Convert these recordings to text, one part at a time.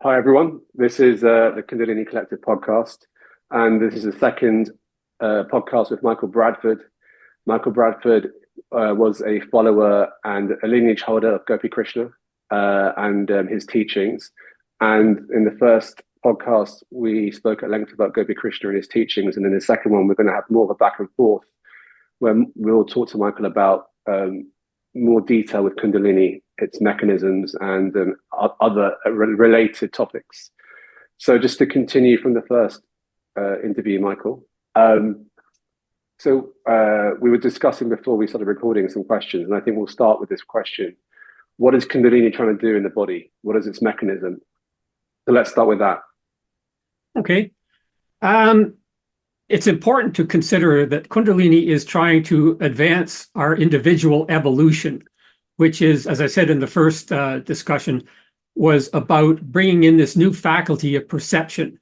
Hi, everyone. This is the Kundalini Collective podcast, and this is the second podcast with Michael Bradford. Michael Bradford was a follower and a lineage holder of Gopi Krishna and his teachings. And in the first podcast, we spoke at length about Gopi Krishna and his teachings. And in the second one, we're going to have more of a back and forth where we'll talk to Michael about more detail with Kundalini, its mechanisms, and other related topics. So just to continue from the first interview, Michael. So we were discussing before we started recording some questions, and I think we'll start with this question. What is Kundalini trying to do in the body? What is its mechanism? So let's start with that. Okay. It's important to consider that Kundalini is trying to advance our individual evolution, which is, as I said in the first discussion, was about bringing in this new faculty of perception.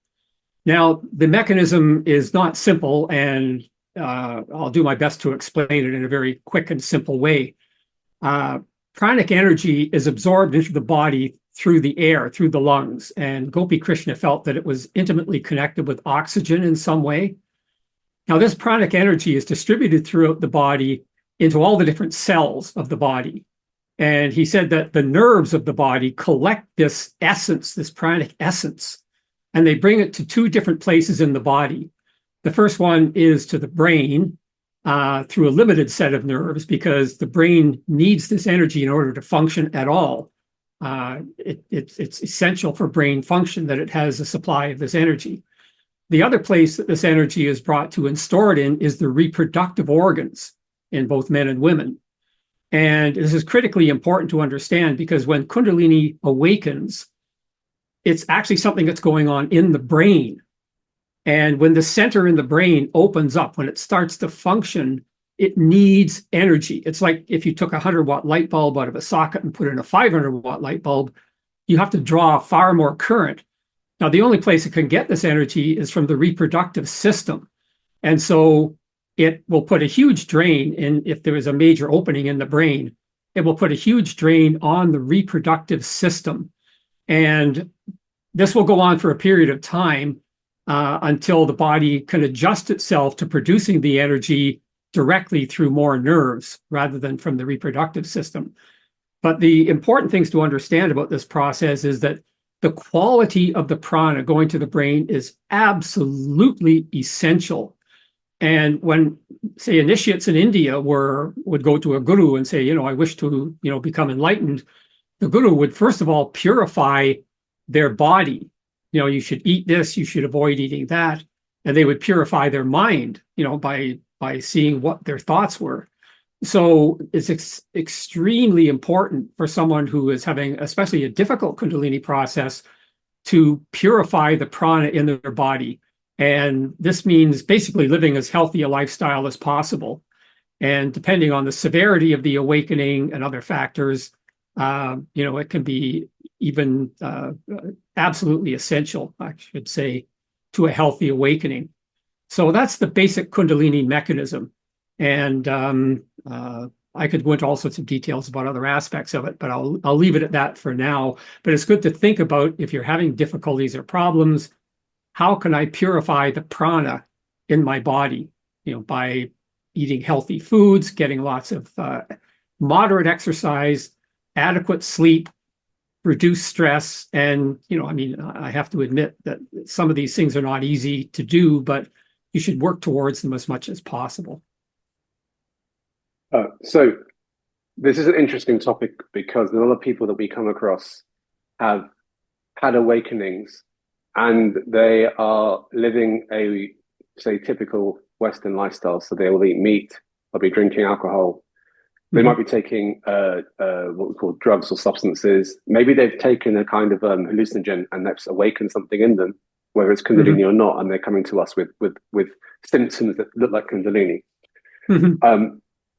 Now, the mechanism is not simple, and I'll do my best to explain it in a very quick and simple way. Pranic energy is absorbed into the body through the air, through the lungs, and Gopi Krishna felt that it was intimately connected with oxygen in some way. Now, this pranic energy is distributed throughout the body into all the different cells of the body. And he said that the nerves of the body collect this essence, this pranic essence, and they bring it to two different places in the body. The first one is to the brain through a limited set of nerves, because the brain needs this energy in order to function at all. It's essential for brain function that it has a supply of this energy. The other place that this energy is brought to and stored in is the reproductive organs in both men and women. And this is critically important to understand, because when Kundalini awakens, it's actually something that's going on in the brain. And when the center in the brain opens up, when it starts to function, it needs energy. It's like if you took a 100-watt light bulb out of a socket and put in a 500-watt light bulb, you have to draw far more current. Now, the only place it can get this energy is from the reproductive system. And so it will put a huge drain in, if there is a major opening in the brain, it will put a huge drain on the reproductive system. And this will go on for a period of time until the body can adjust itself to producing the energy directly through more nerves rather than from the reproductive system. But the important things to understand about this process is that the quality of the prana going to the brain is absolutely essential. And when, say, initiates in India would go to a guru and say, I wish to, become enlightened, the guru would first of all purify their body. You should eat this, you should avoid eating that. And they would purify their mind, by seeing what their thoughts were. So it's extremely important for someone who is having especially a difficult Kundalini process to purify the prana in their body. And this means basically living as healthy a lifestyle as possible. And depending on the severity of the awakening and other factors, it can be even absolutely essential, I should say, to a healthy awakening. So that's the basic Kundalini mechanism. And I could go into all sorts of details about other aspects of it, but I'll leave it at that for now. But it's good to think about, if you're having difficulties or problems, how can I purify the prana in my body? By eating healthy foods, getting lots of moderate exercise, adequate sleep, reduce stress. And, I have to admit that some of these things are not easy to do, but you should work towards them as much as possible. So this is an interesting topic, because a lot of people that we come across have had awakenings, and they are living a, say, typical Western lifestyle. So they will eat meat, they'll be drinking alcohol, they might be taking what we call drugs or substances. Maybe they've taken a kind of hallucinogen, and that's awakened something in them, whether it's Kundalini or not, and they're coming to us with symptoms that look like Kundalini.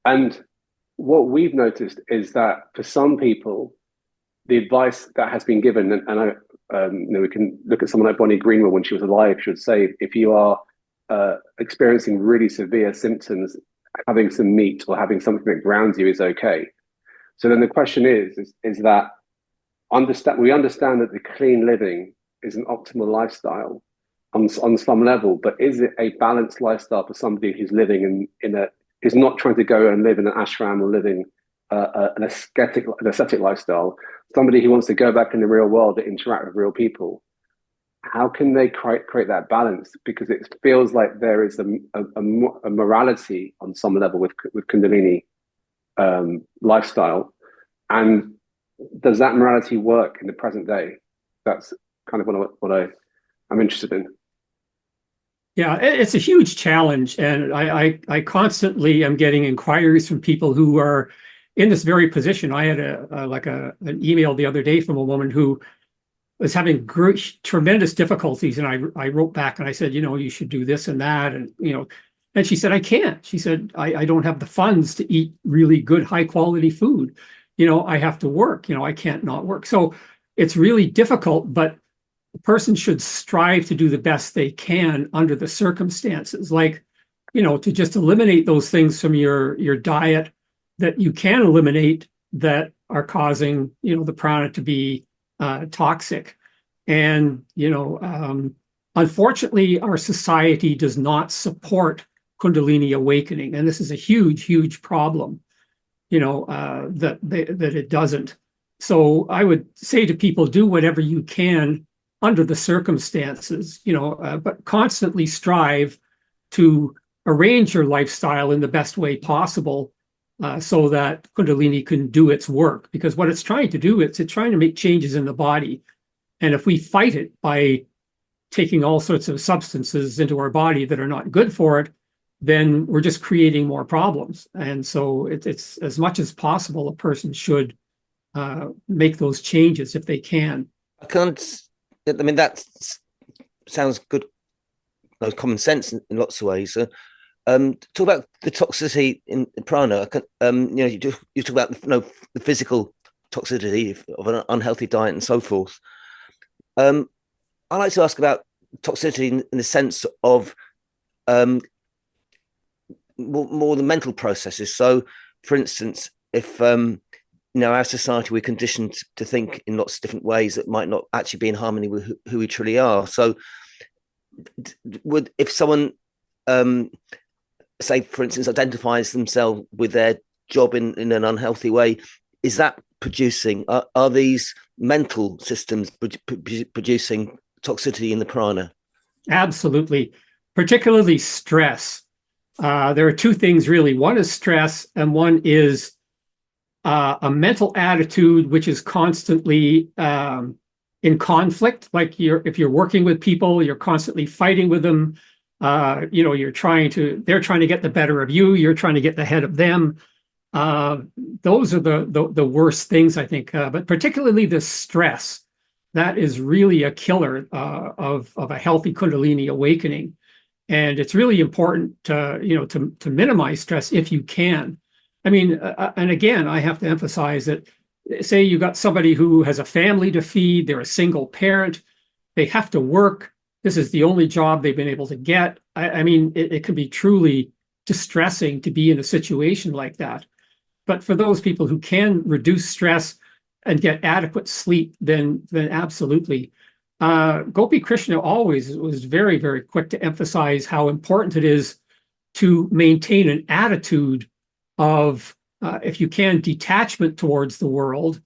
And what we've noticed is that for some people, the advice that has been given, and we can look at someone like Bonnie Greenwell when she was alive, she would say, if you are experiencing really severe symptoms, having some meat or having something that grounds you is okay. So then the question is that we understand that the clean living is an optimal lifestyle on some level, but is it a balanced lifestyle for somebody who's living who's not trying to go and live in an ashram or living an ascetic lifestyle? Somebody who wants to go back in the real world to interact with real people. How can they create that balance? Because it feels like there is a morality on some level with Kundalini lifestyle, and does that morality work in the present day? That's kind of what I'm interested in. Yeah, it's a huge challenge, and I constantly am getting inquiries from people who are in this very position. I had an email the other day from a woman who was having tremendous difficulties, and I wrote back and I said, you should do this and that, and she said, I can't. She said, I don't have the funds to eat really good, high quality food. I have to work. I can't not work. So it's really difficult, but the person should strive to do the best they can under the circumstances, like, to just eliminate those things from your diet that you can eliminate that are causing, the prana to be toxic. And, unfortunately, our society does not support Kundalini awakening. And this is a huge, huge problem, that it doesn't. So I would say to people, do whatever you can under the circumstances, but constantly strive to arrange your lifestyle in the best way possible, so that Kundalini can do its work. Because what it's trying to do, it's trying to make changes in the body. And if we fight it by taking all sorts of substances into our body that are not good for it, then we're just creating more problems. And so it's as much as possible, a person should make those changes if they can. That sounds good, common sense in lots of ways. Talk about the toxicity in prana. You talk about the physical toxicity of an unhealthy diet and so forth. I like to ask about toxicity in the sense of more the mental processes. So, for instance, if our society, we're conditioned to think in lots of different ways that might not actually be in harmony with who we truly are. So, if someone, say, for instance, identifies themselves with their job in an unhealthy way, is that producing? Are these mental systems producing toxicity in the prana? Absolutely, particularly stress. There are two things really. One is stress, and one is a mental attitude which is constantly in conflict. Like if you're working with people, you're constantly fighting with them. They're trying to get the better of you. You're trying to get the head of them. Those are the worst things, I think. But particularly the stress, that is really a killer of a healthy Kundalini awakening. And it's really important to minimize stress if you can. I mean, and again, I have to emphasize that, say you got somebody who has a family to feed, they're a single parent, they have to work. This is the only job they've been able to get. I mean, it can be truly distressing to be in a situation like that. But for those people who can reduce stress and get adequate sleep, then absolutely. Gopi Krishna always was very, very quick to emphasize how important it is to maintain an attitude of, if you can, detachment towards the world,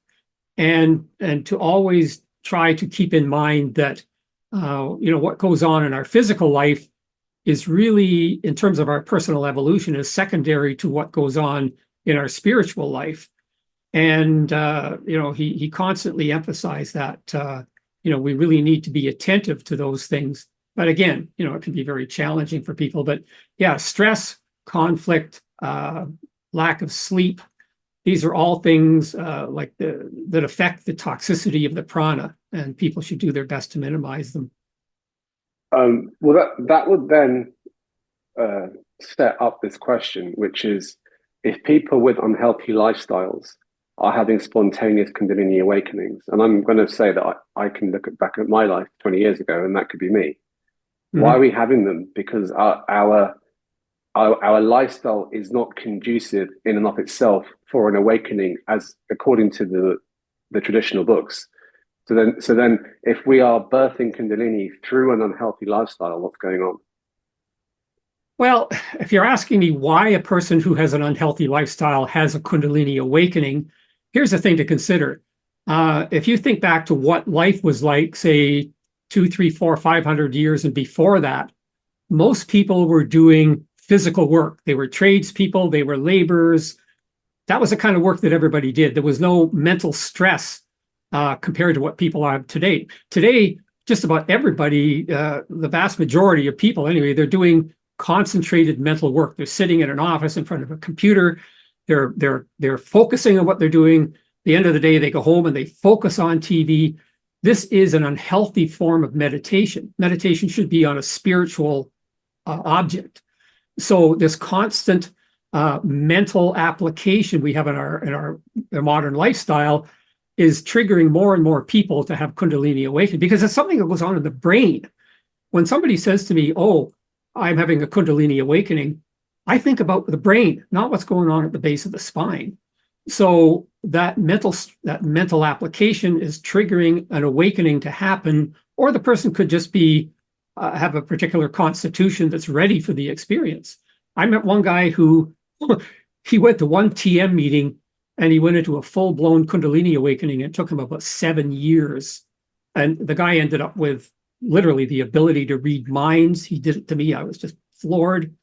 and to always try to keep in mind that what goes on in our physical life is really, in terms of our personal evolution, is secondary to what goes on in our spiritual life. And he constantly emphasized that we really need to be attentive to those things. But again, it can be very challenging for people. But yeah, stress, conflict, lack of sleep, these are all things that affect the toxicity of the prana, and people should do their best to minimize them. Well, that would then set up this question, which is, if people with unhealthy lifestyles are having spontaneous Kundalini awakenings, and I'm going to say that I can look back at my life 20 years ago, and that could be me. Mm-hmm. Why are we having them? Because our lifestyle is not conducive in and of itself for an awakening, as according to the traditional books. So then, if we are birthing Kundalini through an unhealthy lifestyle, what's going on? Well, if you're asking me why a person who has an unhealthy lifestyle has a Kundalini awakening, here's the thing to consider. If you think back to what life was like, say, 2, 3, 4, 500 years and before that, most people were doing physical work. They were tradespeople, they were laborers. That was the kind of work that everybody did. There was no mental stress compared to what people have today. Today, just about everybody, the vast majority of people anyway, they're doing concentrated mental work. They're sitting in an office in front of a computer. They're focusing on what they're doing. At the end of the day, they go home and they focus on TV. This is an unhealthy form of meditation. Meditation should be on a spiritual object. So this constant mental application we have in our modern lifestyle is triggering more and more people to have Kundalini awakening, because it's something that goes on in the brain. When somebody says to me, "Oh, I'm having a Kundalini awakening," I think about the brain, not what's going on at the base of the spine. So that mental application is triggering an awakening to happen, or the person could just be have a particular constitution that's ready for the experience. I met one guy who he went to one TM meeting and he went into a full-blown Kundalini awakening. It took him about 7 years. And the guy ended up with literally the ability to read minds. He did it to me. I was just floored.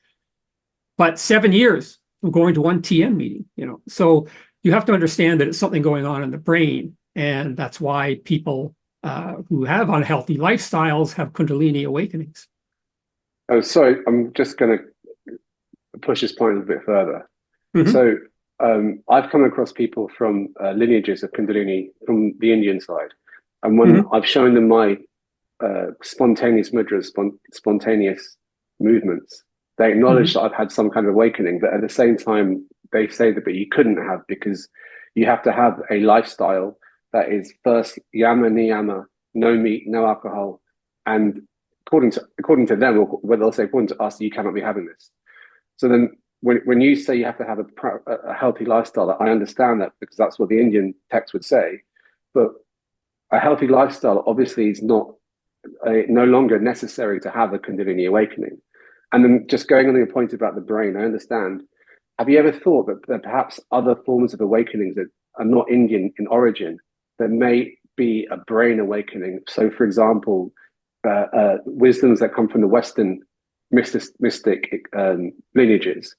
But 7 years from going to one TM meeting, So you have to understand that it's something going on in the brain. And that's why people who have unhealthy lifestyles have Kundalini awakenings. Oh, sorry, I'm just going to push this point a bit further. Mm-hmm. So I've come across people from lineages of Kundalini from the Indian side. And when I've shown them my spontaneous mudras, spontaneous movements, they acknowledge that I've had some kind of awakening, but at the same time, they say that, but you couldn't have, because you have to have a lifestyle that is first yama niyama, no meat, no alcohol. And according to them, or whether they'll say according to us, you cannot be having this. So then when you say you have to have a healthy lifestyle, I understand that, because that's what the Indian text would say. But a healthy lifestyle obviously is no longer necessary to have a Kundalini awakening. And then just going on your point about the brain, I understand. Have you ever thought that perhaps other forms of awakenings that are not Indian in origin, that may be a brain awakening? So, for example, wisdoms that come from the Western mystic lineages,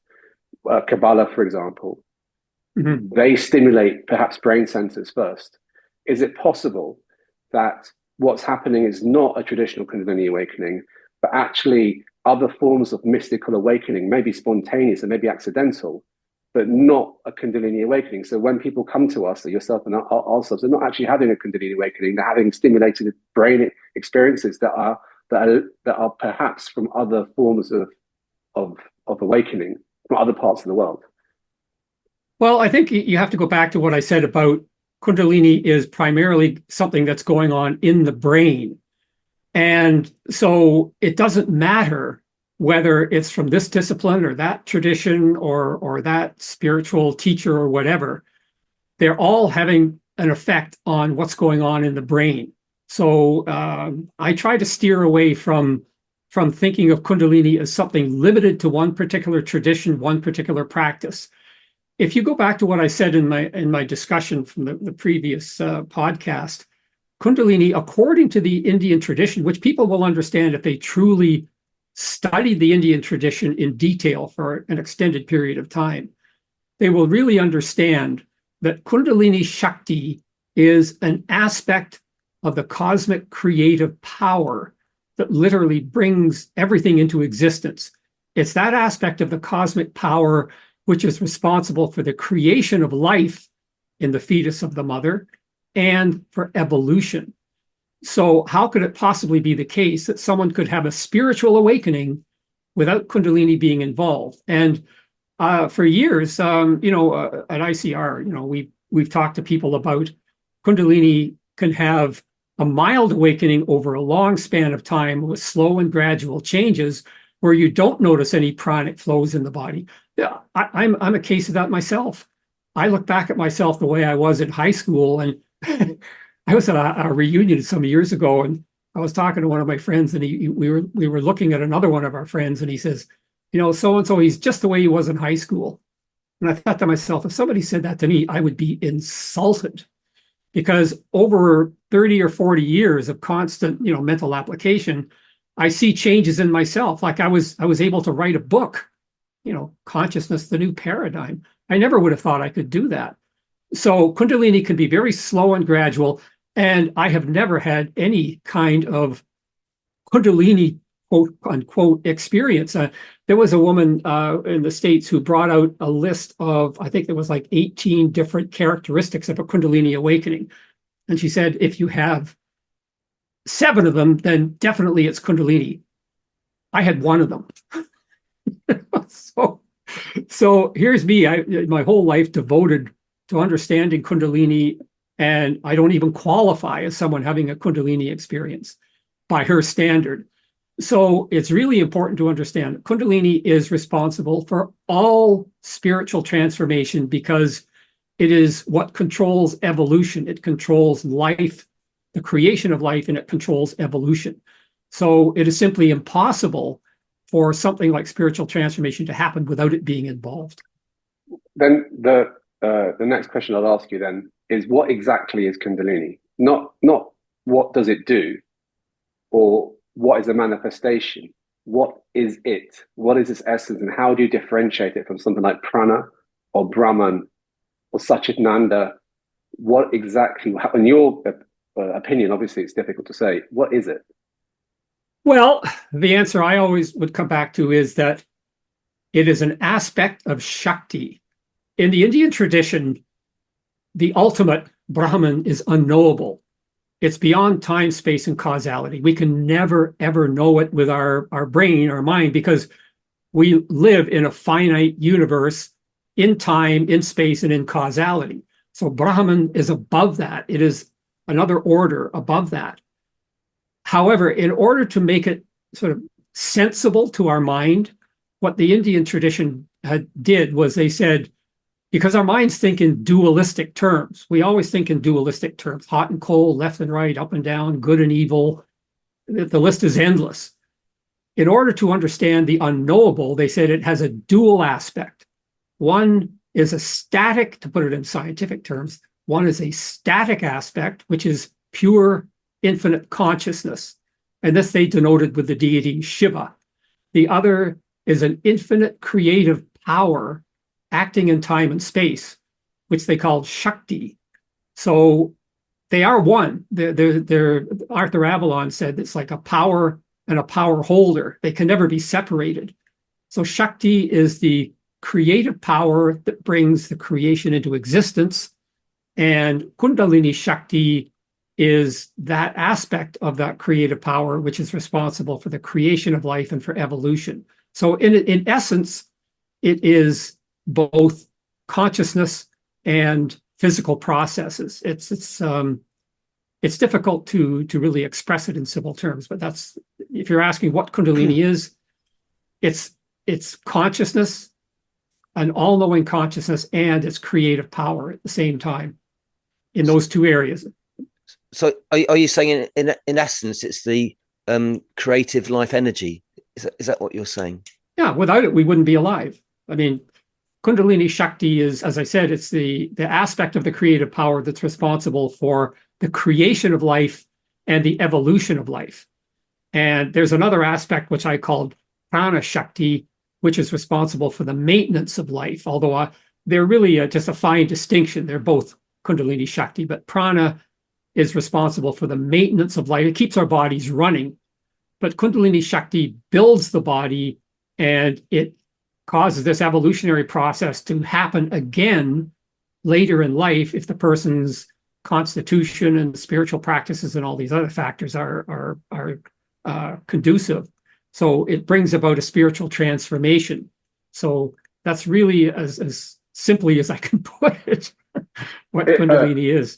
Kabbalah, for example, they stimulate perhaps brain centers first. Is it possible that what's happening is not a traditional Kundalini awakening, but actually other forms of mystical awakening, maybe spontaneous and maybe accidental, but not a Kundalini awakening? So when people come to us, or yourself and ourselves, they're not actually having a Kundalini awakening. They're having stimulated brain experiences that are perhaps from other forms of awakening from other parts of the world. Well, I think you have to go back to what I said about Kundalini is primarily something that's going on in the brain. And so it doesn't matter whether it's from this discipline or that tradition or that spiritual teacher or whatever. They're all having an effect on what's going on in the brain. So I try to steer away from thinking of Kundalini as something limited to one particular tradition, one particular practice. If you go back to what I said in my discussion from the previous podcast, Kundalini, according to the Indian tradition, which people will understand if they truly study the Indian tradition in detail for an extended period of time, they will really understand that Kundalini Shakti is an aspect of the cosmic creative power that literally brings everything into existence. It's that aspect of the cosmic power which is responsible for the creation of life in the fetus of the mother and for evolution. So how could it possibly be the case that someone could have a spiritual awakening without Kundalini being involved? And for years, at I.C.R, we've talked to people about Kundalini can have a mild awakening over a long span of time with slow and gradual changes where you don't notice any pranic flows in the body. Yeah, I'm a case of that myself. I look back at myself the way I was in high school, and I was at a reunion some years ago, and I was talking to one of my friends, and we were looking at another one of our friends, and he says, so and so, he's just the way he was in high school. And I thought to myself, if somebody said that to me, I would be insulted, because over 30 or 40 years of constant, mental application, I see changes in myself. Like I was able to write a book, Consciousness, the New Paradigm. I never would have thought I could do that. So Kundalini can be very slow and gradual. And I have never had any kind of Kundalini, quote unquote, experience. There was a woman in the States who brought out a list of, I think there was like 18 different characteristics of a Kundalini awakening. And she said, if you have 7 of them, then definitely it's Kundalini. I had 1 of them. So here's me, my whole life devoted to understanding Kundalini, and I don't even qualify as someone having a Kundalini experience by her standard. So it's really important to understand that Kundalini is responsible for all spiritual transformation, because it is what controls evolution. It controls life, the creation of life, and it controls evolution. So it is simply impossible for something like spiritual transformation to happen without it being involved. Then the next question I'll ask you then is, what exactly is Kundalini? Not what does it do, or what is a manifestation? What is it? What is its essence, and how do you differentiate it from something like Prana or Brahman or Satchitananda? What exactly, in your opinion, obviously it's difficult to say, what is it? Well, the answer I always would come back to is that it is an aspect of Shakti. In the Indian tradition, the ultimate Brahman is unknowable. It's beyond time, space, and causality. We can never, ever know it with our brain, our mind, because we live in a finite universe in time, in space, and in causality. So Brahman is above that. It is another order above that. However, in order to make it sort of sensible to our mind, what the Indian tradition did was they said, because our minds think in dualistic terms. We always think in dualistic terms, hot and cold, left and right, up and down, good and evil. The list is endless. In order to understand the unknowable, they said it has a dual aspect. One is a static, to put it in scientific terms, one is a static aspect, which is pure infinite consciousness. And this they denoted with the deity Shiva. The other is an infinite creative power acting in time and space, which they called Shakti. So they are one. Arthur Avalon said it's like a power and a power holder. They can never be separated. So Shakti is the creative power that brings the creation into existence. And Kundalini Shakti is that aspect of that creative power, which is responsible for the creation of life and for evolution. So in essence, it is both consciousness and physical processes. It's difficult to really express it in simple terms, but that's, if you're asking what Kundalini is, it's consciousness, an all-knowing consciousness, and its creative power at the same time in those 2 areas. So are you saying in essence it's the creative life energy? Is that what you're saying? Yeah, without it we wouldn't be alive. I mean, Kundalini Shakti is, as I said, it's the aspect of the creative power that's responsible for the creation of life and the evolution of life. And there's another aspect which I called Prana Shakti, which is responsible for the maintenance of life, although they're really just a fine distinction. They're both Kundalini Shakti, but Prana is responsible for the maintenance of life. It keeps our bodies running, but Kundalini Shakti builds the body, and it causes this evolutionary process to happen again later in life if the person's constitution and spiritual practices and all these other factors are conducive. So it brings about a spiritual transformation. So that's really as simply as I can put it, what Kundalini is.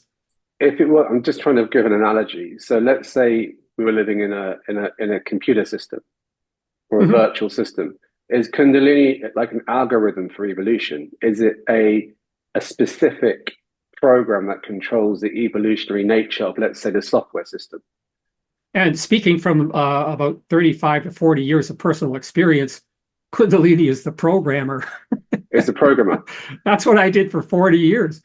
If it were, I'm just trying to give an analogy. So let's say we were living in a computer system or a virtual system. Is Kundalini like an algorithm for evolution? Is it a specific program that controls the evolutionary nature of, let's say, the software system. And speaking from about 35 to 40 years of personal experience, Kundalini is the programmer. It's the programmer. That's what I did for 40 years.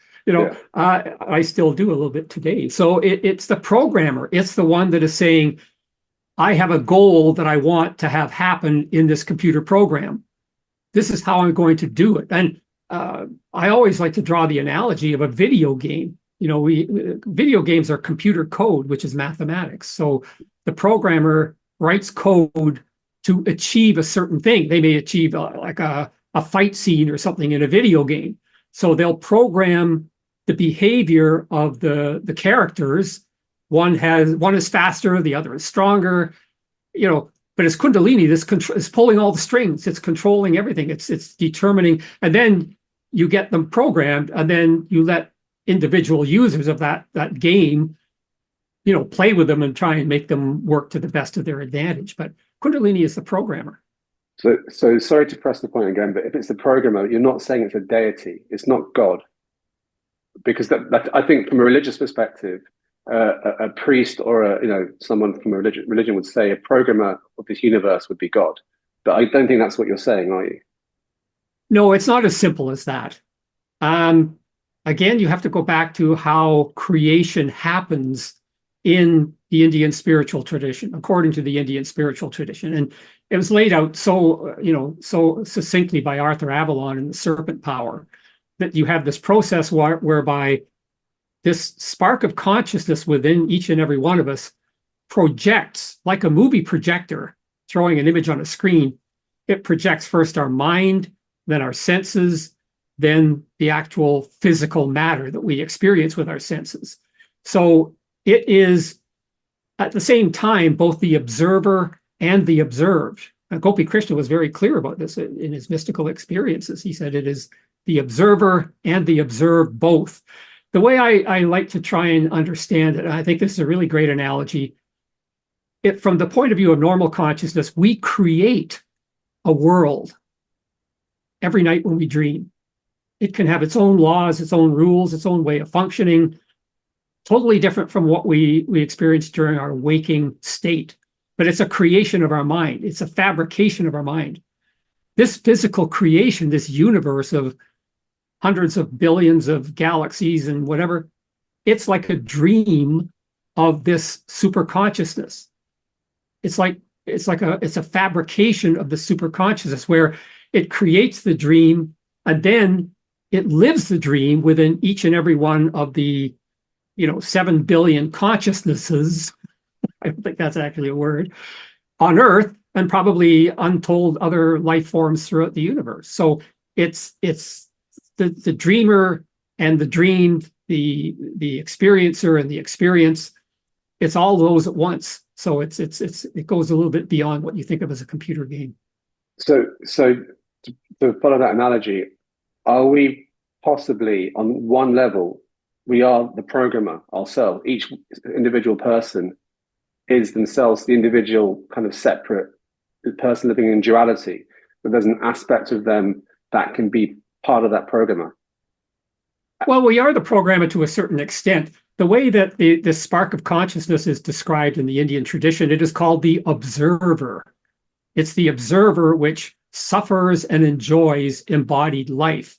I still do a little bit today. So it's the programmer. It's the one that is saying, I have a goal that I want to have happen in this computer program. This is how I'm going to do it. And I always like to draw the analogy of a video game. Video games are computer code, which is mathematics. So the programmer writes code to achieve a certain thing. They may achieve like a fight scene or something in a video game. So they'll program the behavior of the characters. One is faster, the other is stronger, but it's Kundalini. This is pulling all the strings. It's controlling everything. It's determining, and then you get them programmed, and then you let individual users of that game, play with them and try and make them work to the best of their advantage. But Kundalini is the programmer. So sorry to press the point again, but if it's the programmer, you're not saying it's a deity. It's not God, because that I think from a religious perspective, a priest or someone from a religion would say a programmer of this universe would be God. But I don't think that's what you're saying, are you? No, it's not as simple as that. Again, you have to go back to how creation happens in the Indian spiritual tradition, according to the Indian spiritual tradition. And it was laid out so succinctly by Arthur Avalon in The Serpent Power, that you have this process whereby this spark of consciousness within each and every one of us projects, like a movie projector throwing an image on a screen. It projects first our mind, then our senses, then the actual physical matter that we experience with our senses. So it is at the same time both the observer and the observed. Gopi Krishna was very clear about this in his mystical experiences. He said it is the observer and the observed both. The way I like to try and understand it, and I think this is a really great analogy, from the point of view of normal consciousness, we create a world every night when we dream. It can have its own laws, its own rules, its own way of functioning, totally different from what we experience during our waking state. But it's a creation of our mind. It's a fabrication of our mind. This physical creation, this universe of hundreds of billions of galaxies and whatever, it's like a dream of this super consciousness. It's a fabrication of the super consciousness where it creates the dream and then it lives the dream within each and every one of the 7 billion consciousnesses. I don't think that's actually a word on Earth, and probably untold other life forms throughout the universe. So it's the dreamer and the dreamed, the experiencer and the experience. It's all those at once. So it goes a little bit beyond what you think of as a computer game. So to follow that analogy, are we possibly on one level, we are the programmer ourselves? Each individual person is themselves the individual kind of separate person living in duality, but there's an aspect of them that can be part of that programmer. Well, we are the programmer to a certain extent. The way that the spark of consciousness is described in the Indian tradition, it is called the observer. It's the observer which suffers and enjoys embodied life.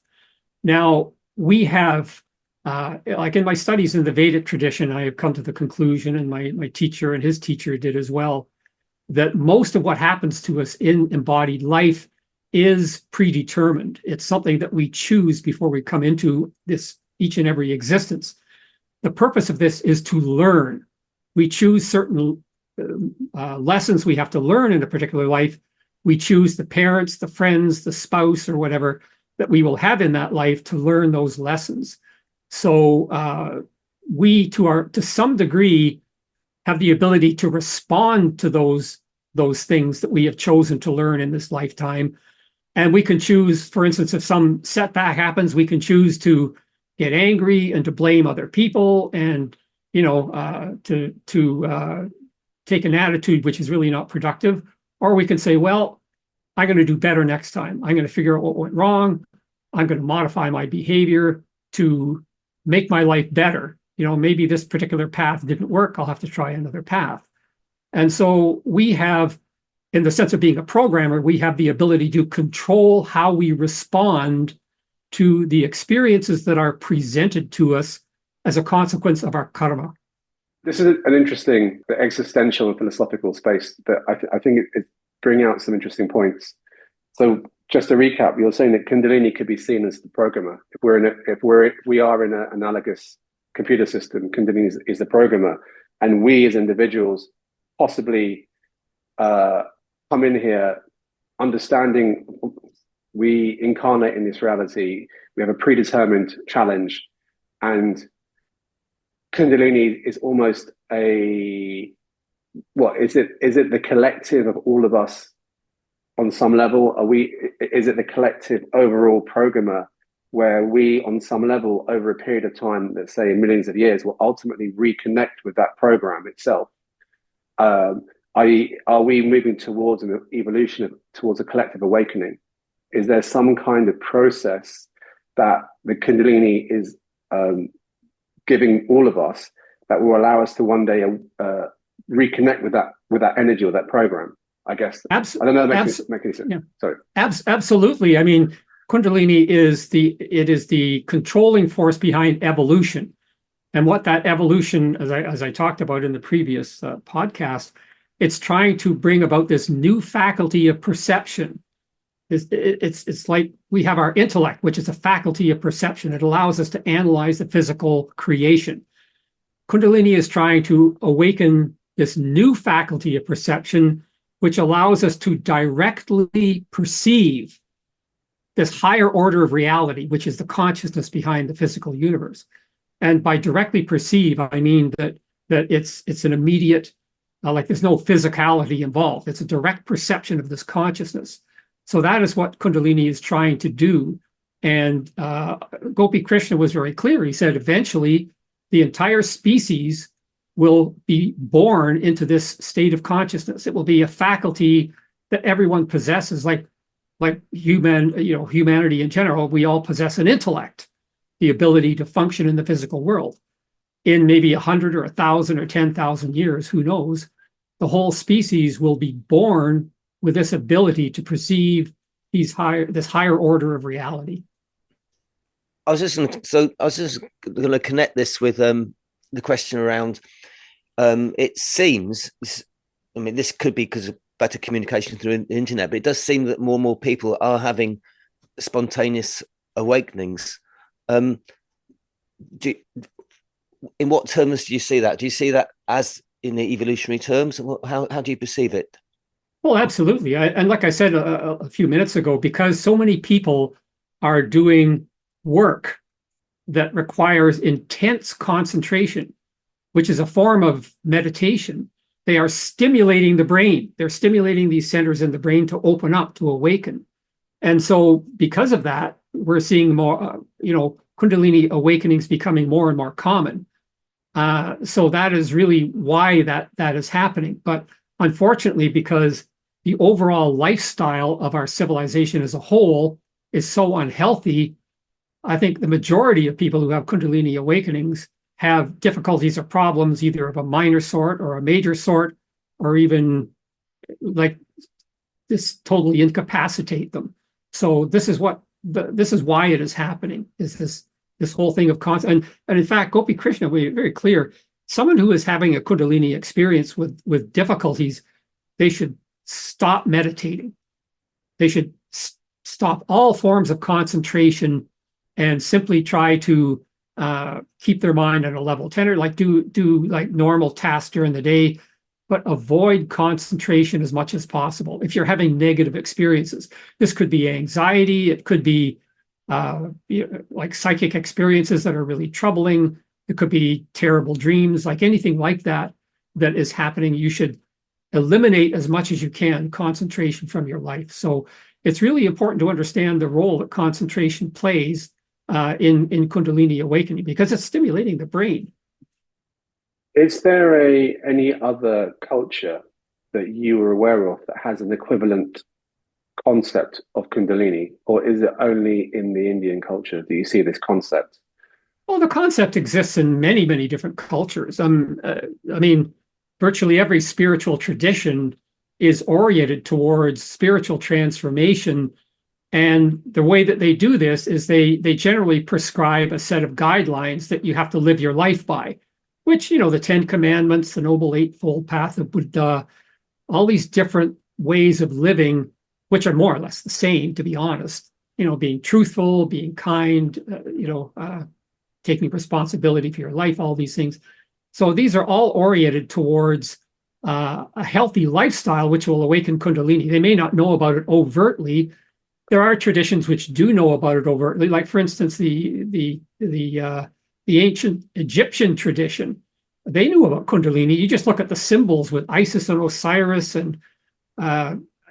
Now, we have, like in my studies in the Vedic tradition, I have come to the conclusion, and my teacher and his teacher did as well, that most of what happens to us in embodied life is predetermined. It's something that we choose before we come into this each and every existence. The purpose of this is to learn. We choose certain lessons we have to learn in a particular life. We choose the parents, the friends, the spouse, or whatever that we will have in that life to learn those lessons. So we, to some degree, have the ability to respond to those things that we have chosen to learn in this lifetime. And we can choose, for instance, if some setback happens, we can choose to get angry and to blame other people and, to take an attitude which is really not productive. Or we can say, well, I'm going to do better next time. I'm going to figure out what went wrong. I'm going to modify my behavior to make my life better. Maybe this particular path didn't work. I'll have to try another path. And so we have, in the sense of being a programmer, we have the ability to control how we respond to the experiences that are presented to us as a consequence of our karma. This is an interesting existential and philosophical space that I think it's bringing out some interesting points. So just to recap, you're saying that Kundalini could be seen as the programmer. If we are in an analogous computer system, Kundalini is the programmer, and we as individuals possibly come in here understanding we incarnate in this reality. We have a predetermined challenge, and Kundalini is almost is it the collective of all of us on some level? Is it the collective overall programmer where we on some level over a period of time, let's say millions of years, will ultimately reconnect with that program itself? Are we moving towards an evolution towards a collective awakening? Is there some kind of process that the Kundalini is giving all of us that will allow us to one day reconnect with that energy or that program? I guess. I don't know if that makes any sense. Yeah. Sorry. Absolutely. I mean, Kundalini is the controlling force behind evolution. And what that evolution, as I talked about in the previous podcast, it's trying to bring about this new faculty of perception. It's like we have our intellect, which is a faculty of perception. It allows us to analyze the physical creation. Kundalini is trying to awaken this new faculty of perception, which allows us to directly perceive this higher order of reality, which is the consciousness behind the physical universe. And by directly perceive, I mean that it's an immediate, like there's no physicality involved. It's a direct perception of this consciousness. So that is what Kundalini is trying to do. And Gopi Krishna was very clear. He said, eventually, the entire species will be born into this state of consciousness. It will be a faculty that everyone possesses, like humanity in general. We all possess an intellect, the ability to function in the physical world. In maybe 100 or 1,000 or 10,000 years, who knows, the whole species will be born with this ability to perceive this higher order of reality. I was just going to connect this with the question around. It seems, I mean, this could be because of better communication through the internet, but it does seem that more and more people are having spontaneous awakenings. In what terms do you see that? Do you see that as in the evolutionary terms? How do you perceive it? Well, absolutely. And like I said a few minutes ago, because so many people are doing work that requires intense concentration, which is a form of meditation, they are stimulating the brain. They're stimulating these centers in the brain to open up, to awaken. And so because of that, we're seeing more, Kundalini awakenings becoming more and more common. So that is really why that is happening. But unfortunately, because the overall lifestyle of our civilization as a whole is so unhealthy, I think the majority of people who have Kundalini awakenings have difficulties or problems either of a minor sort or a major sort, or even like this totally incapacitate them. So this is why it is happening, is this whole thing of constant. And in fact, Gopi Krishna made it very clear, someone who is having a Kundalini experience with difficulties, they should stop meditating. They should stop all forms of concentration and simply try to keep their mind at a level 10, or like do like normal tasks during the day, but avoid concentration as much as possible. If you're having negative experiences, this could be anxiety, it could be like psychic experiences that are really troubling. It could be terrible dreams, like anything like that is happening. You should eliminate as much as you can concentration from your life. So it's really important to understand the role that concentration plays in Kundalini awakening, because it's stimulating the brain. Is there any other culture that you are aware of that has an equivalent concept of Kundalini, or is it only in the Indian culture do you see this concept? Well, the concept exists in many, many different cultures. I mean, virtually every spiritual tradition is oriented towards spiritual transformation. And the way that they do this is they generally prescribe a set of guidelines that you have to live your life by, which, the Ten Commandments, the Noble Eightfold Path of Buddha, all these different ways of living, which are more or less the same, to be honest. Being truthful, being kind, taking responsibility for your life, all these things. So these are all oriented towards a healthy lifestyle, which will awaken Kundalini. They may not know about it overtly. There are traditions which do know about it overtly, like, for instance, the ancient Egyptian tradition. They knew about Kundalini. You just look at the symbols with Isis and Osiris, and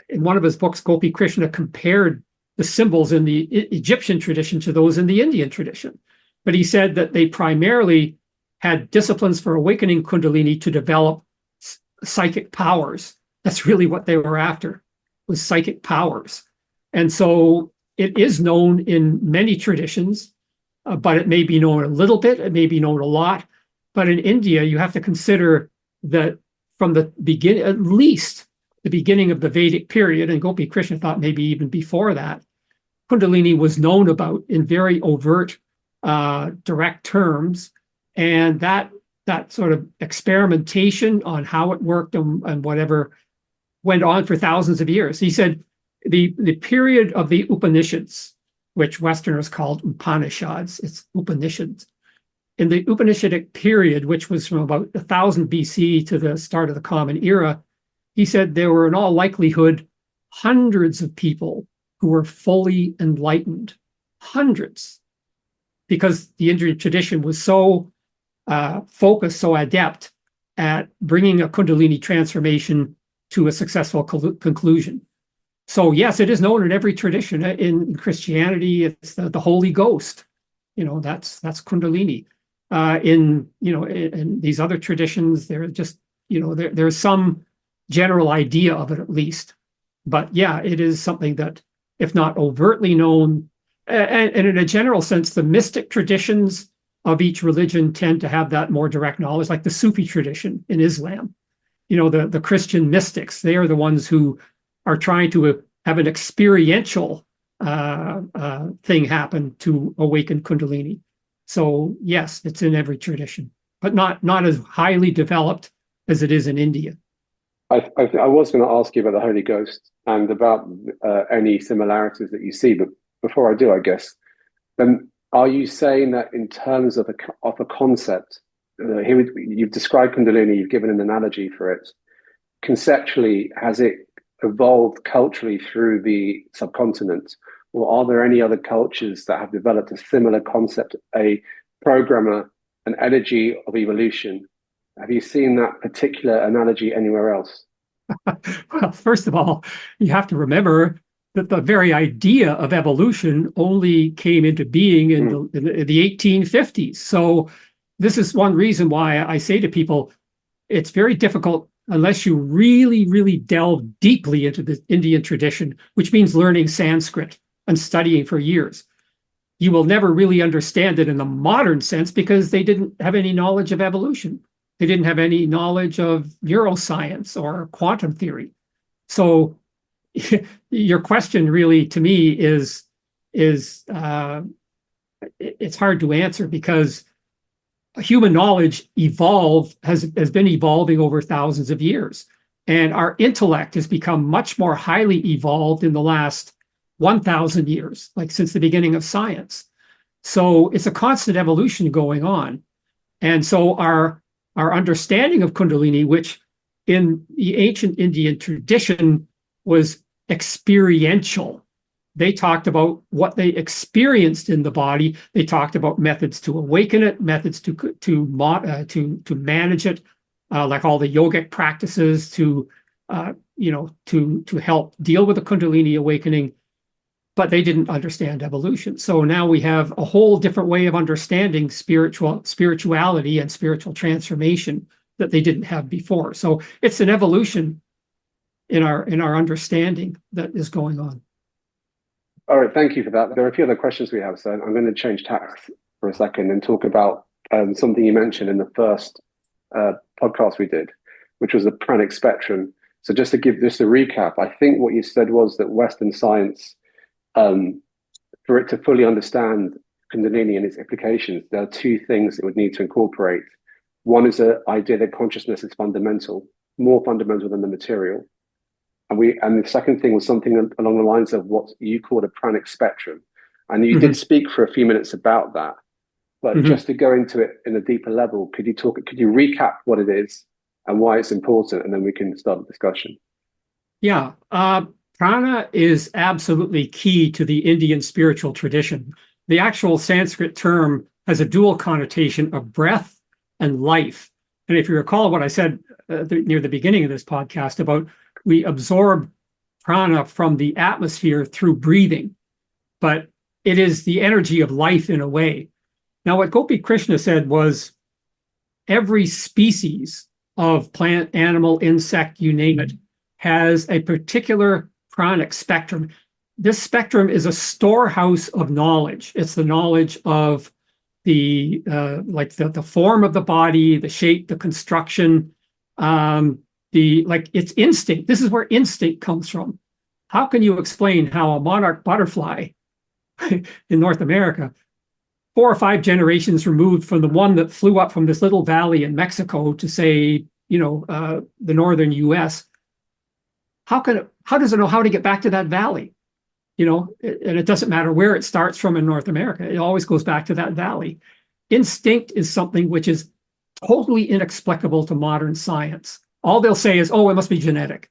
in one of his books, Gopi Krishna compared the symbols in the Egyptian tradition to those in the Indian tradition. But he said that they primarily had disciplines for awakening Kundalini to develop psychic powers. That's really what they were after, was psychic powers. And so it is known in many traditions, but it may be known a little bit, it may be known a lot. But in India, you have to consider that from the beginning, at least the beginning of the Vedic period, and Gopi Krishna thought maybe even before that, Kundalini was known about in very overt, direct terms. And that sort of experimentation on how it worked and whatever went on for thousands of years. He said the period of the Upanishads, which Westerners called Upanishads, it's Upanishads. In the Upanishadic period, which was from about 1000 BC to the start of the Common Era, he said there were in all likelihood hundreds of people who were fully enlightened, hundreds, because the Indian tradition was so focused, so adept at bringing a Kundalini transformation to a successful conclusion. So yes, it is known in every tradition. In Christianity, it's the Holy Ghost. That's Kundalini. In these other traditions, there's just there's some general idea of it at least. But yeah, it is something that, if not overtly known, and in a general sense, the mystic traditions of each religion tend to have that more direct knowledge, like the Sufi tradition in Islam. The Christian mystics, they are the ones who are trying to have an experiential thing happen to awaken Kundalini. So yes, it's in every tradition, but not as highly developed as it is in India. I was going to ask you about the Holy Ghost and about any similarities that you see, but before I do, I guess, then are you saying that in terms of a concept, here you've described Kundalini, you've given an analogy for it. Conceptually, has it evolved culturally through the subcontinent, or are there any other cultures that have developed a similar concept, a programmer, an energy of evolution? Have you seen that particular analogy anywhere else? Well, first of all, you have to remember that the very idea of evolution only came into being in the 1850s. So this is one reason why I say to people, it's very difficult unless you really, really delve deeply into the Indian tradition, which means learning Sanskrit and studying for years. You will never really understand it in the modern sense because they didn't have any knowledge of evolution. They didn't have any knowledge of neuroscience or quantum theory. So your question really, to me, is it's hard to answer because human knowledge has been evolving over thousands of years. And our intellect has become much more highly evolved in the last 1,000 years, like since the beginning of science. So it's a constant evolution going on. And so our understanding of Kundalini, which in the ancient Indian tradition was experiential. They talked about what they experienced in the body. They talked about methods to awaken it, methods to manage it, like all the yogic practices to help deal with the Kundalini awakening. But they didn't understand evolution. So now we have a whole different way of understanding spirituality and spiritual transformation that they didn't have before. So it's an evolution in our understanding that is going on. All right, thank you for that. There are a few other questions we have, so I'm going to change tack. for a second and talk about something you mentioned in the first podcast we did, which was the pranic spectrum. So just to give just a recap, I think what you said was that Western science, for it to fully understand Kundalini and its implications, there are two things it would need to incorporate. One is the idea that consciousness is fundamental, more fundamental than the material. And the second thing was something along the lines of what you called a pranic spectrum. And you did speak for a few minutes about that. But just to go into it in a deeper level, could you recap what it is and why it's important? And then we can start the discussion. Yeah. Prana is absolutely key to the Indian spiritual tradition. The actual Sanskrit term has a dual connotation of breath and life. And if you recall what I said near the beginning of this podcast about we absorb prana from the atmosphere through breathing, but it is the energy of life in a way. Now, what Gopi Krishna said was every species of plant, animal, insect, you name it, has a particular pranic spectrum. This spectrum is a storehouse of knowledge. It's the knowledge of the form of the body, the shape, the construction, it's instinct. This is where instinct comes from. How can you explain how a monarch butterfly in North America, 4 or 5 generations removed from the one that flew up from this little valley in Mexico to say, the northern US, how does it know how to get back to that valley? And it doesn't matter where it starts from in North America. It always goes back to that valley. Instinct is something which is totally inexplicable to modern science. All they'll say is, oh, it must be genetic.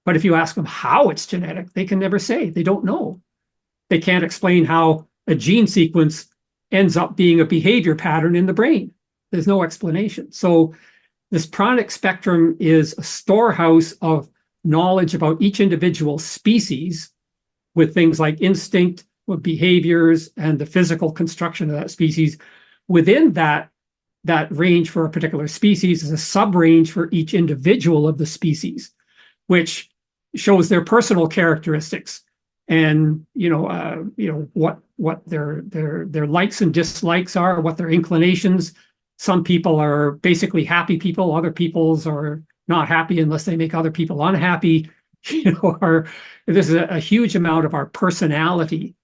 But if you ask them how it's genetic, they can never say. They don't know. They can't explain how a gene sequence ends up being a behavior pattern in the brain. There's no explanation. So this pranic spectrum is a storehouse of knowledge about each individual species, with things like instinct, with behaviors, and the physical construction of that species. Within that range for a particular species is a sub-range for each individual of the species, which shows their personal characteristics and what their likes and dislikes are, what their inclinations. Some people are basically happy people, other people's are not happy unless they make other people unhappy. This is a huge amount of our personality.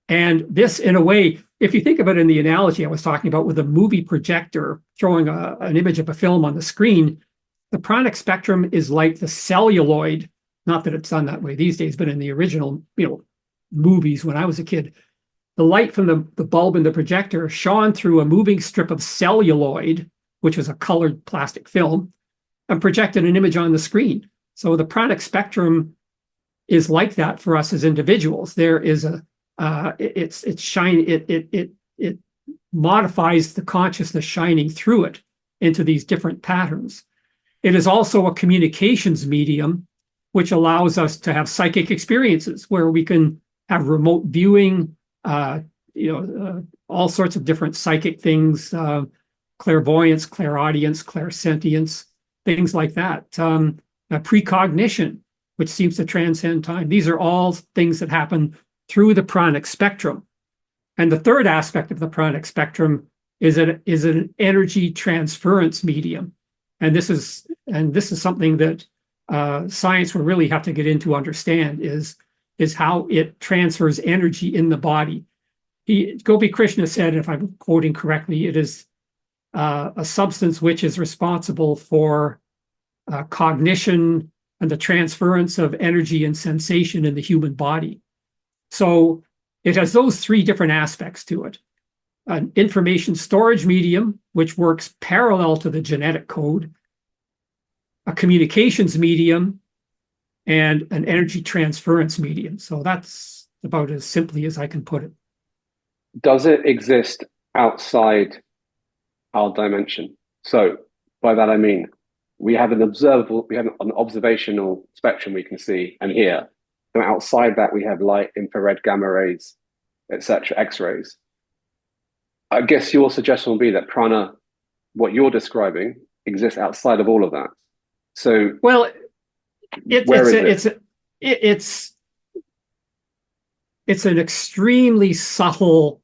And this, in a way, if you think about it in the analogy I was talking about with a movie projector throwing an image of a film on the screen, the pranic spectrum is like the celluloid, not that it's done that way these days, but in the original, movies when I was a kid, the light from the bulb in the projector shone through a moving strip of celluloid, which was a colored plastic film, and projected an image on the screen. So the pranic spectrum is like that for us as individuals. There is it modifies the consciousness shining through it into these different patterns. It is also a communications medium, which allows us to have psychic experiences where we can have remote viewing, all sorts of different psychic things, clairvoyance, clairaudience, clairsentience, things like that. Precognition, which seems to transcend time. These are all things that happen through the pranic spectrum. And the third aspect of the pranic spectrum is an energy transference medium. And this is something that science will really have to get into understand is how it transfers energy in the body. Gopi Krishna said, if I'm quoting correctly, it is a substance which is responsible for cognition and the transference of energy and sensation in the human body. So it has those 3 different aspects to it. An information storage medium, which works parallel to the genetic code, a communications medium, and an energy transference medium. So that's about as simply as I can put it. Does it exist outside our dimension? So by that I mean, we have an observational spectrum we can see and hear. And outside that, we have light, infrared, gamma rays, etc., X-rays. I guess your suggestion will be that prana, what you're describing, exists outside of all of that. So, well, it's an extremely subtle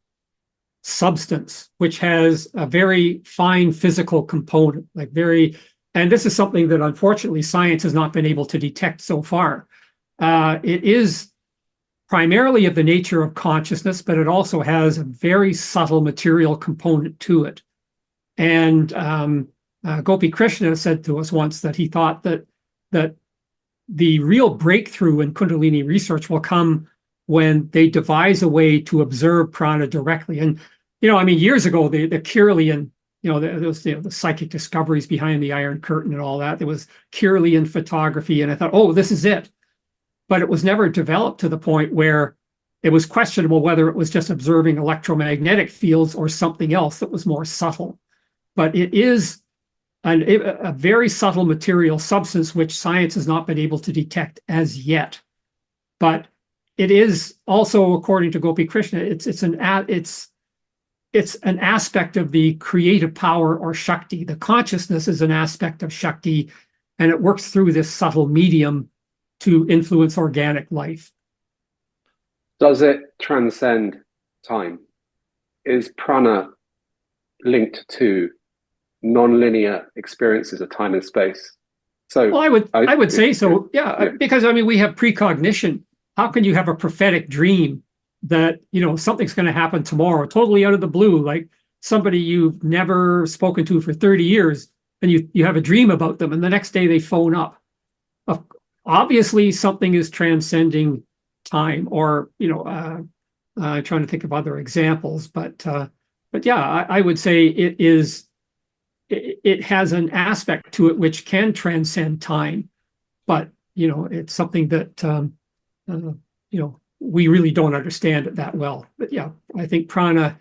substance, which has a very fine physical component, and this is something that unfortunately science has not been able to detect so far. It is primarily of the nature of consciousness, but it also has a very subtle material component to it. And Gopi Krishna said to us once that he thought that the real breakthrough in Kundalini research will come when they devise a way to observe prana directly. And, years ago, the Kirlian, there was the psychic discoveries behind the Iron Curtain and all that. There was Kirlian photography, and I thought, oh, this is it. But it was never developed to the point where it was questionable whether it was just observing electromagnetic fields or something else that was more subtle. But it is a very subtle material substance which science has not been able to detect as yet. But it is also, according to Gopi Krishna, it's an aspect of the creative power or Shakti. The consciousness is an aspect of Shakti, and it works through this subtle medium to influence organic life. Does it transcend time? Is prana linked to non-linear experiences of time and space? So, well, I would say so, yeah. Because we have precognition. How can you have a prophetic dream that something's going to happen tomorrow, totally out of the blue, like somebody you've never spoken to for 30 years, and you have a dream about them, and the next day they phone up? Obviously, something is transcending time, or I'm trying to think of other examples, but yeah, I would say it is. It has an aspect to it which can transcend time, but it's something that we really don't understand it that well. But yeah, I think prana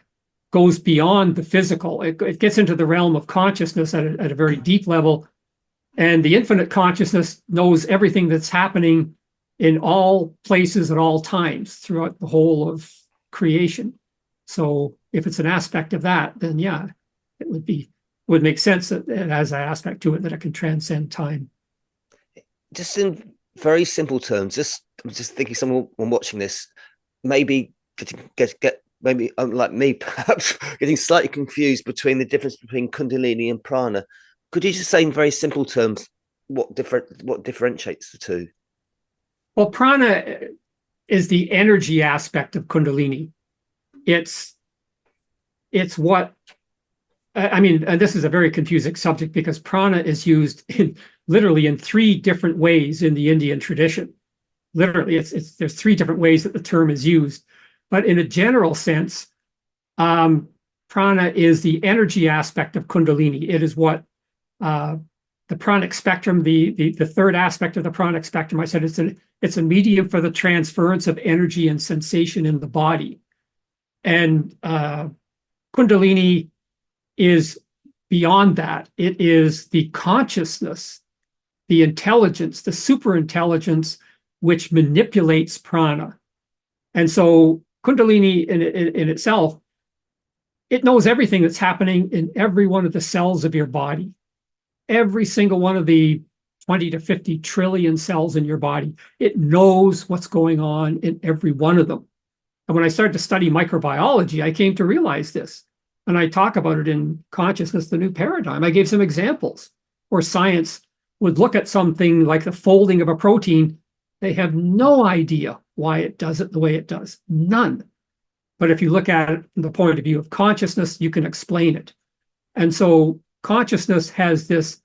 goes beyond the physical. It gets into the realm of consciousness at a very deep level, and the infinite consciousness knows everything that's happening in all places at all times throughout the whole of creation. So if it's an aspect of that, then yeah, it would make sense that it has an aspect to it that it can transcend time. Just in very simple terms, I'm just thinking someone watching this maybe get maybe unlike me, perhaps getting slightly confused between the difference between Kundalini and prana. Could you just say in very simple terms what differentiates the two? Well, prana is the energy aspect of Kundalini. It's what, and this is a very confusing subject because prana is used literally in 3 different ways in the Indian tradition. Literally, there's 3 different ways that the term is used. But in a general sense, prana is the energy aspect of Kundalini. It is what the pranic spectrum, the third aspect of the pranic spectrum, I said it's a medium for the transference of energy and sensation in the body. And Kundalini is beyond that. It is the consciousness, the intelligence, the superintelligence which manipulates prana. And so Kundalini in itself, it knows everything that's happening in every one of the cells of your body. Every single one of the 20 to 50 trillion cells in your body. It knows what's going on in every one of them. And when I started to study microbiology, I came to realize this. And I talk about it in Consciousness, the New Paradigm. I gave some examples where science would look at something like the folding of a protein. They have no idea why it does it the way it does. None. But if you look at it from the point of view of consciousness, you can explain it. And so consciousness has this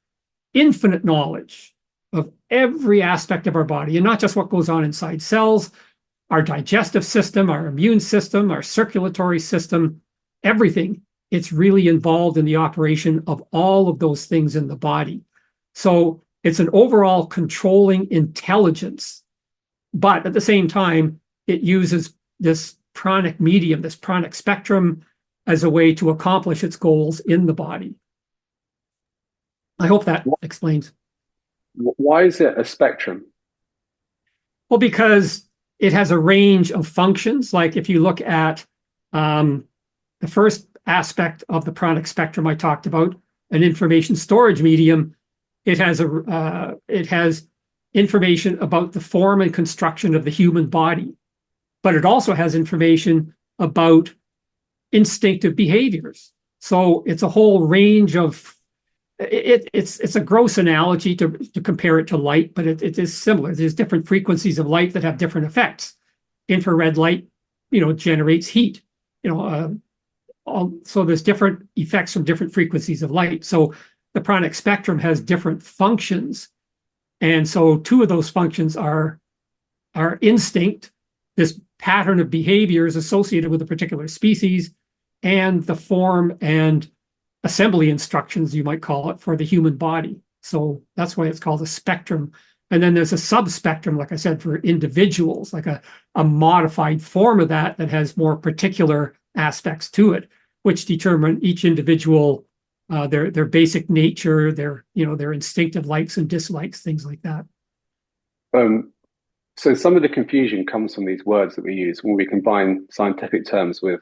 infinite knowledge of every aspect of our body, and not just what goes on inside cells, our digestive system, our immune system, our circulatory system, everything. It's really involved in the operation of all of those things in the body. So it's an overall controlling intelligence, but at the same time, it uses this pranic medium, this pranic spectrum, as a way to accomplish its goals in the body. I hope that explains. Why is it a spectrum? Well, because it has a range of functions. Like if you look at the first aspect of the pranic spectrum I talked about, an information storage medium, it has information about the form and construction of the human body, but it also has information about instinctive behaviors. So it's a whole range of, it's a gross analogy to compare it to light, but it is similar. There's different frequencies of light that have different effects. Infrared light, generates heat. So there's different effects from different frequencies of light. So the pranic spectrum has different functions. And so two of those functions are instinct, this pattern of behaviors associated with a particular species, and the form and assembly instructions, you might call it, for the human body. So that's why it's called a spectrum. And then there's a subspectrum, like I said, for individuals, like a modified form of that has more particular aspects to it, which determine each individual, their basic nature, their instinctive likes and dislikes, things like that. So some of the confusion comes from these words that we use when we combine scientific terms with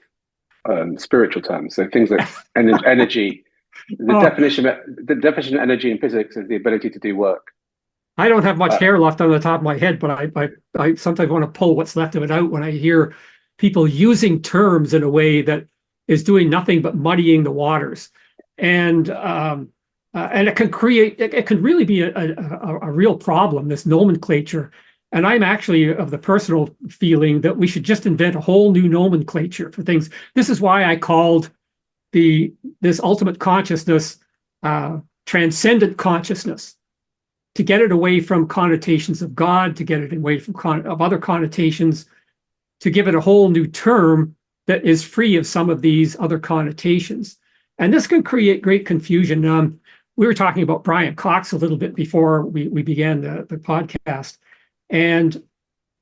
spiritual terms. So things like energy. The definition of energy in physics is the ability to do work. I don't have much hair left on the top of my head, but I sometimes want to pull what's left of it out when I hear people using terms in a way that is doing nothing but muddying the waters. And it can really be a real problem, this nomenclature. And I'm actually of the personal feeling that we should just invent a whole new nomenclature for things. This is why I called this ultimate consciousness transcendent consciousness, to get it away from connotations of God, to get it away from of other connotations, to give it a whole new term that is free of some of these other connotations. And this can create great confusion. We were talking about Brian Cox a little bit before we began the podcast. And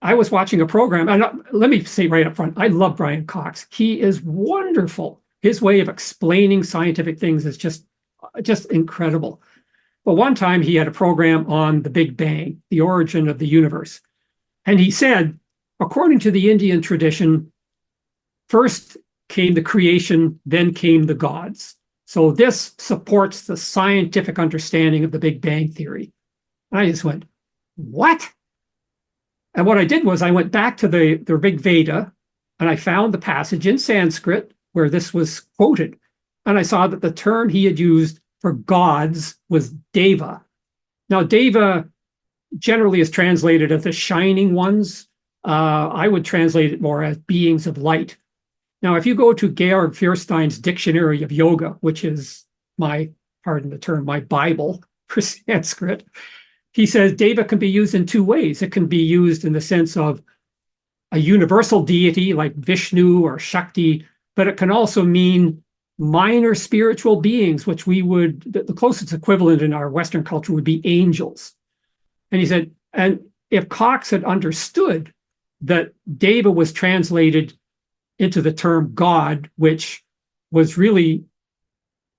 I was watching a program, and let me say right up front, I love Brian Cox. He is wonderful. His way of explaining scientific things is just incredible. But one time he had a program on the Big Bang, the origin of the universe. And he said, according to the Indian tradition, first came the creation, then came the gods. So this supports the scientific understanding of the Big Bang theory. And I just went, what? And what I did was I went back to the Rig Veda, and I found the passage in Sanskrit where this was quoted. And I saw that the term he had used for gods was Deva. Now, Deva generally is translated as the shining ones. I would translate it more as beings of light. Now, if you go to Georg Feuerstein's Dictionary of Yoga, which is pardon the term, my Bible for Sanskrit, he says Deva can be used in two ways. It can be used in the sense of a universal deity like Vishnu or Shakti, but it can also mean minor spiritual beings, which the closest equivalent in our Western culture would be angels. And he said, and if Cox had understood that Deva was translated into the term God, which was really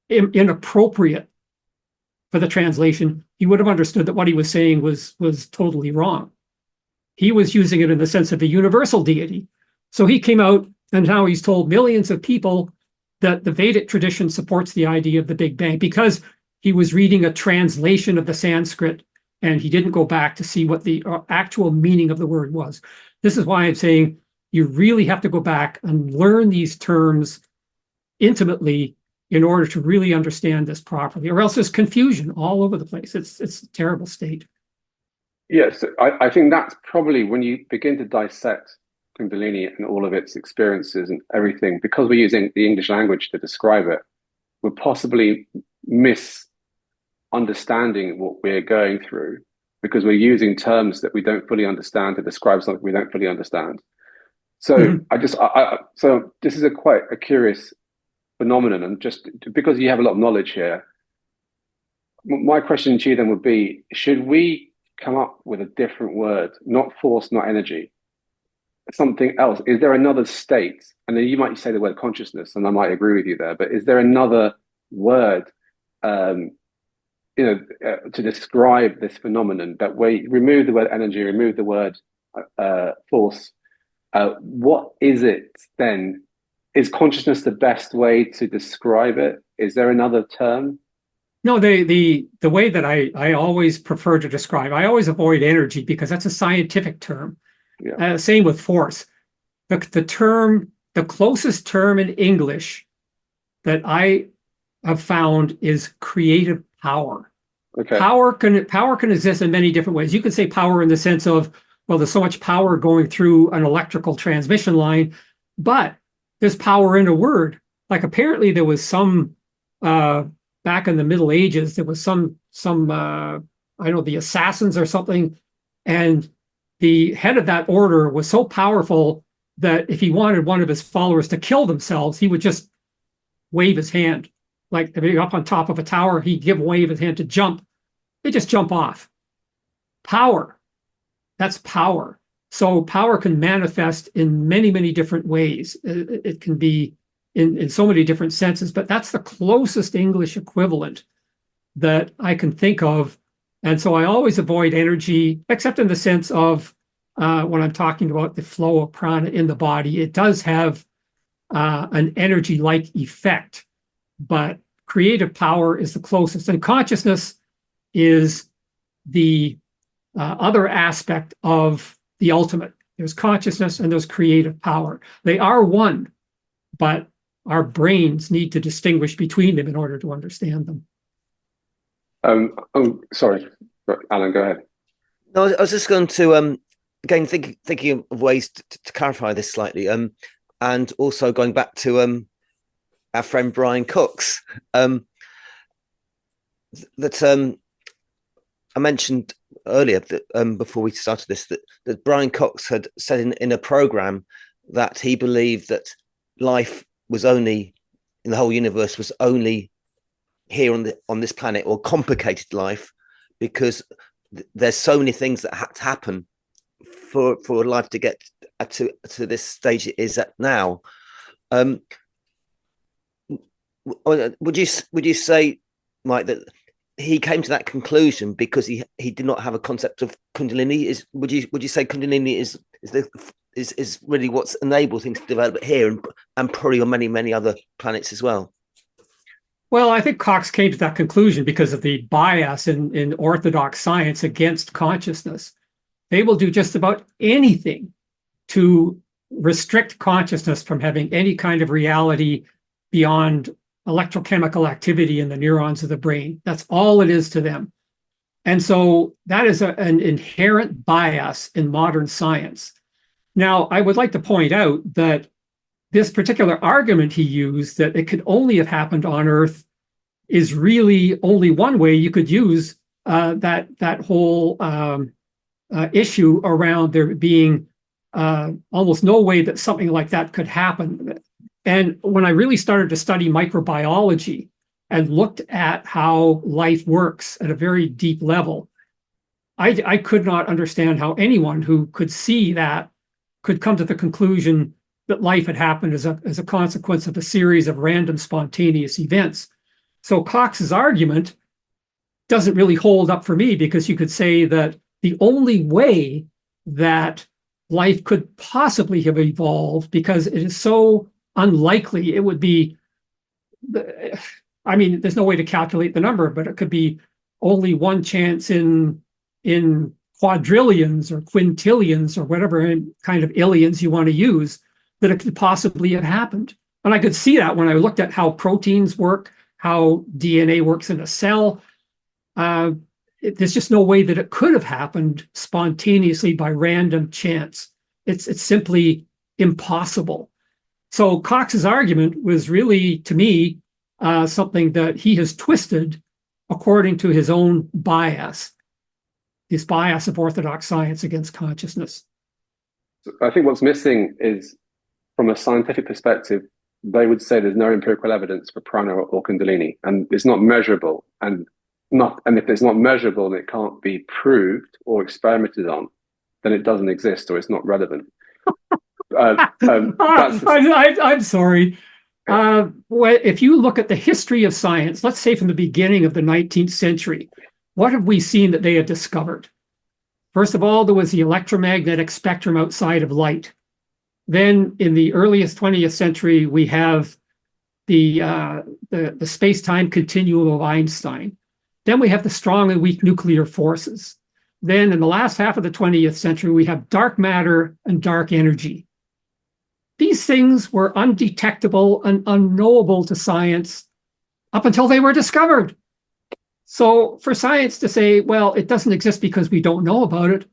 inappropriate for the translation, he would have understood that what he was saying was totally wrong. He was using it in the sense of a universal deity. So he came out, and now he's told millions of people that the Vedic tradition supports the idea of the Big Bang, because he was reading a translation of the Sanskrit and he didn't go back to see what the actual meaning of the word was. This is why I'm saying you really have to go back and learn these terms intimately in order to really understand this properly, or else there's confusion all over the place. It's a terrible state. Yes, I think that's probably when you begin to dissect Kundalini and all of its experiences and everything, because we're using the English language to describe it, we're possibly misunderstanding what we're going through, because we're using terms that we don't fully understand to describe something we don't fully understand. So so this is quite a curious phenomenon, and just because you have a lot of knowledge here, my question to you then would be, should we come up with a different word, not force, not energy, something else? Is there another state? And then you might say the word consciousness, and I might agree with you there, but is there another word to describe this phenomenon, that we remove the word energy, remove the word force? What is it then? Is consciousness the best way to describe it? Is there another term? No, the way that I always prefer to describe, I always avoid energy because that's a scientific term. Yeah. Same with force. The term the closest term in English that I have found is creative power. Okay. Power can exist in many different ways. You can say power in the sense of, well, there's so much power going through an electrical transmission line, but there's power in a word. Like apparently there was some back in the Middle Ages, there was some I don't know, the assassins or something, and the head of that order was so powerful that if he wanted one of his followers to kill themselves, he would just wave his hand. Like if you're up on top of a tower, he'd wave his hand to jump. They just jump off. Power. That's power. So power can manifest in many, many different ways. It can be in so many different senses, but that's the closest English equivalent that I can think of. And so I always avoid energy, except in the sense of when I'm talking about the flow of prana in the body, it does have an energy-like effect, but creative power is the closest. And consciousness is the other aspect of the ultimate. There's consciousness and there's creative power. They are one, but our brains need to distinguish between them in order to understand them. Sorry, Alan, go ahead. No, I was just going to again thinking of ways to clarify this slightly, and also going back to our friend Brian Cox, that I mentioned earlier that before we started this, that Brian Cox had said in a program that he believed that life was only in the whole universe was only here on this planet, or complicated life, because there's so many things that had to happen for life to get to this stage it is at now. Would you say, Mike, that he came to that conclusion because he did not have a concept of Kundalini? Would you say Kundalini is really what's enabled things to develop here and probably on many other planets as well? Well, I think Cox came to that conclusion because of the bias in orthodox science against consciousness. They will do just about anything to restrict consciousness from having any kind of reality beyond electrochemical activity in the neurons of the brain. That's all it is to them. And so that is an inherent bias in modern science. Now, I would like to point out that this particular argument he used, that it could only have happened on Earth, is really only one way you could use that whole issue around there being almost no way that something like that could happen. And when I really started to study microbiology and looked at how life works at a very deep level, I could not understand how anyone who could see that could come to the conclusion that life had happened as a consequence of a series of random spontaneous events. So Cox's argument doesn't really hold up for me, because you could say that the only way that life could possibly have evolved, because it is so unlikely, it would be, I mean, there's no way to calculate the number, but it could be only one chance in quadrillions or quintillions or whatever kind of illions you want to use that it could possibly have happened. And I could see that when I looked at how proteins work, how DNA works in a cell. There's just no way that it could have happened spontaneously by random chance. It's simply impossible. So Cox's argument was really, to me, something that he has twisted according to his own bias, this bias of orthodox science against consciousness. I think what's missing is, from a scientific perspective, they would say there's no empirical evidence for prana or Kundalini, and it's not measurable. And if it's not measurable and it can't be proved or experimented on, then it doesn't exist or it's not relevant. I'm sorry. If you look at the history of science, let's say from the beginning of the 19th century, what have we seen that they had discovered? First of all, there was the electromagnetic spectrum outside of light. Then in the earliest 20th century, we have the space-time continuum of Einstein. Then we have the strong and weak nuclear forces. Then in the last half of the 20th century, we have dark matter and dark energy. these things were undetectable and unknowable to science up until they were discovered. So for science to say, well, it doesn't exist because we don't know about it,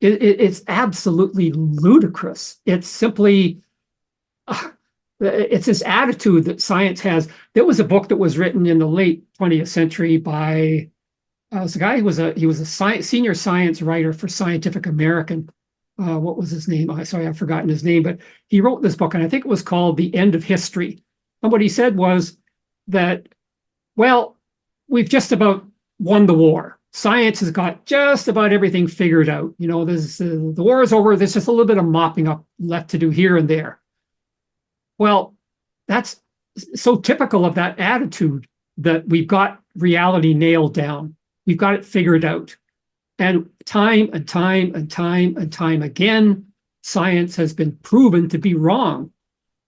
it's absolutely ludicrous. It's simply, it's this attitude that science has. There was a book that was written in the late 20th century by was a guy who was a senior science writer for Scientific American. What was his name? Sorry, I've forgotten his name, but he wrote this book, and I think it was called The End of History. And what he said was that, well, we've just about won the war. Science has got just about everything figured out. You know, the war is over. There's just a little bit of mopping up left to do here and there. Well, that's so typical of that attitude, that we've got reality nailed down. We've got it figured out. And time and time and time and time again, science has been proven to be wrong.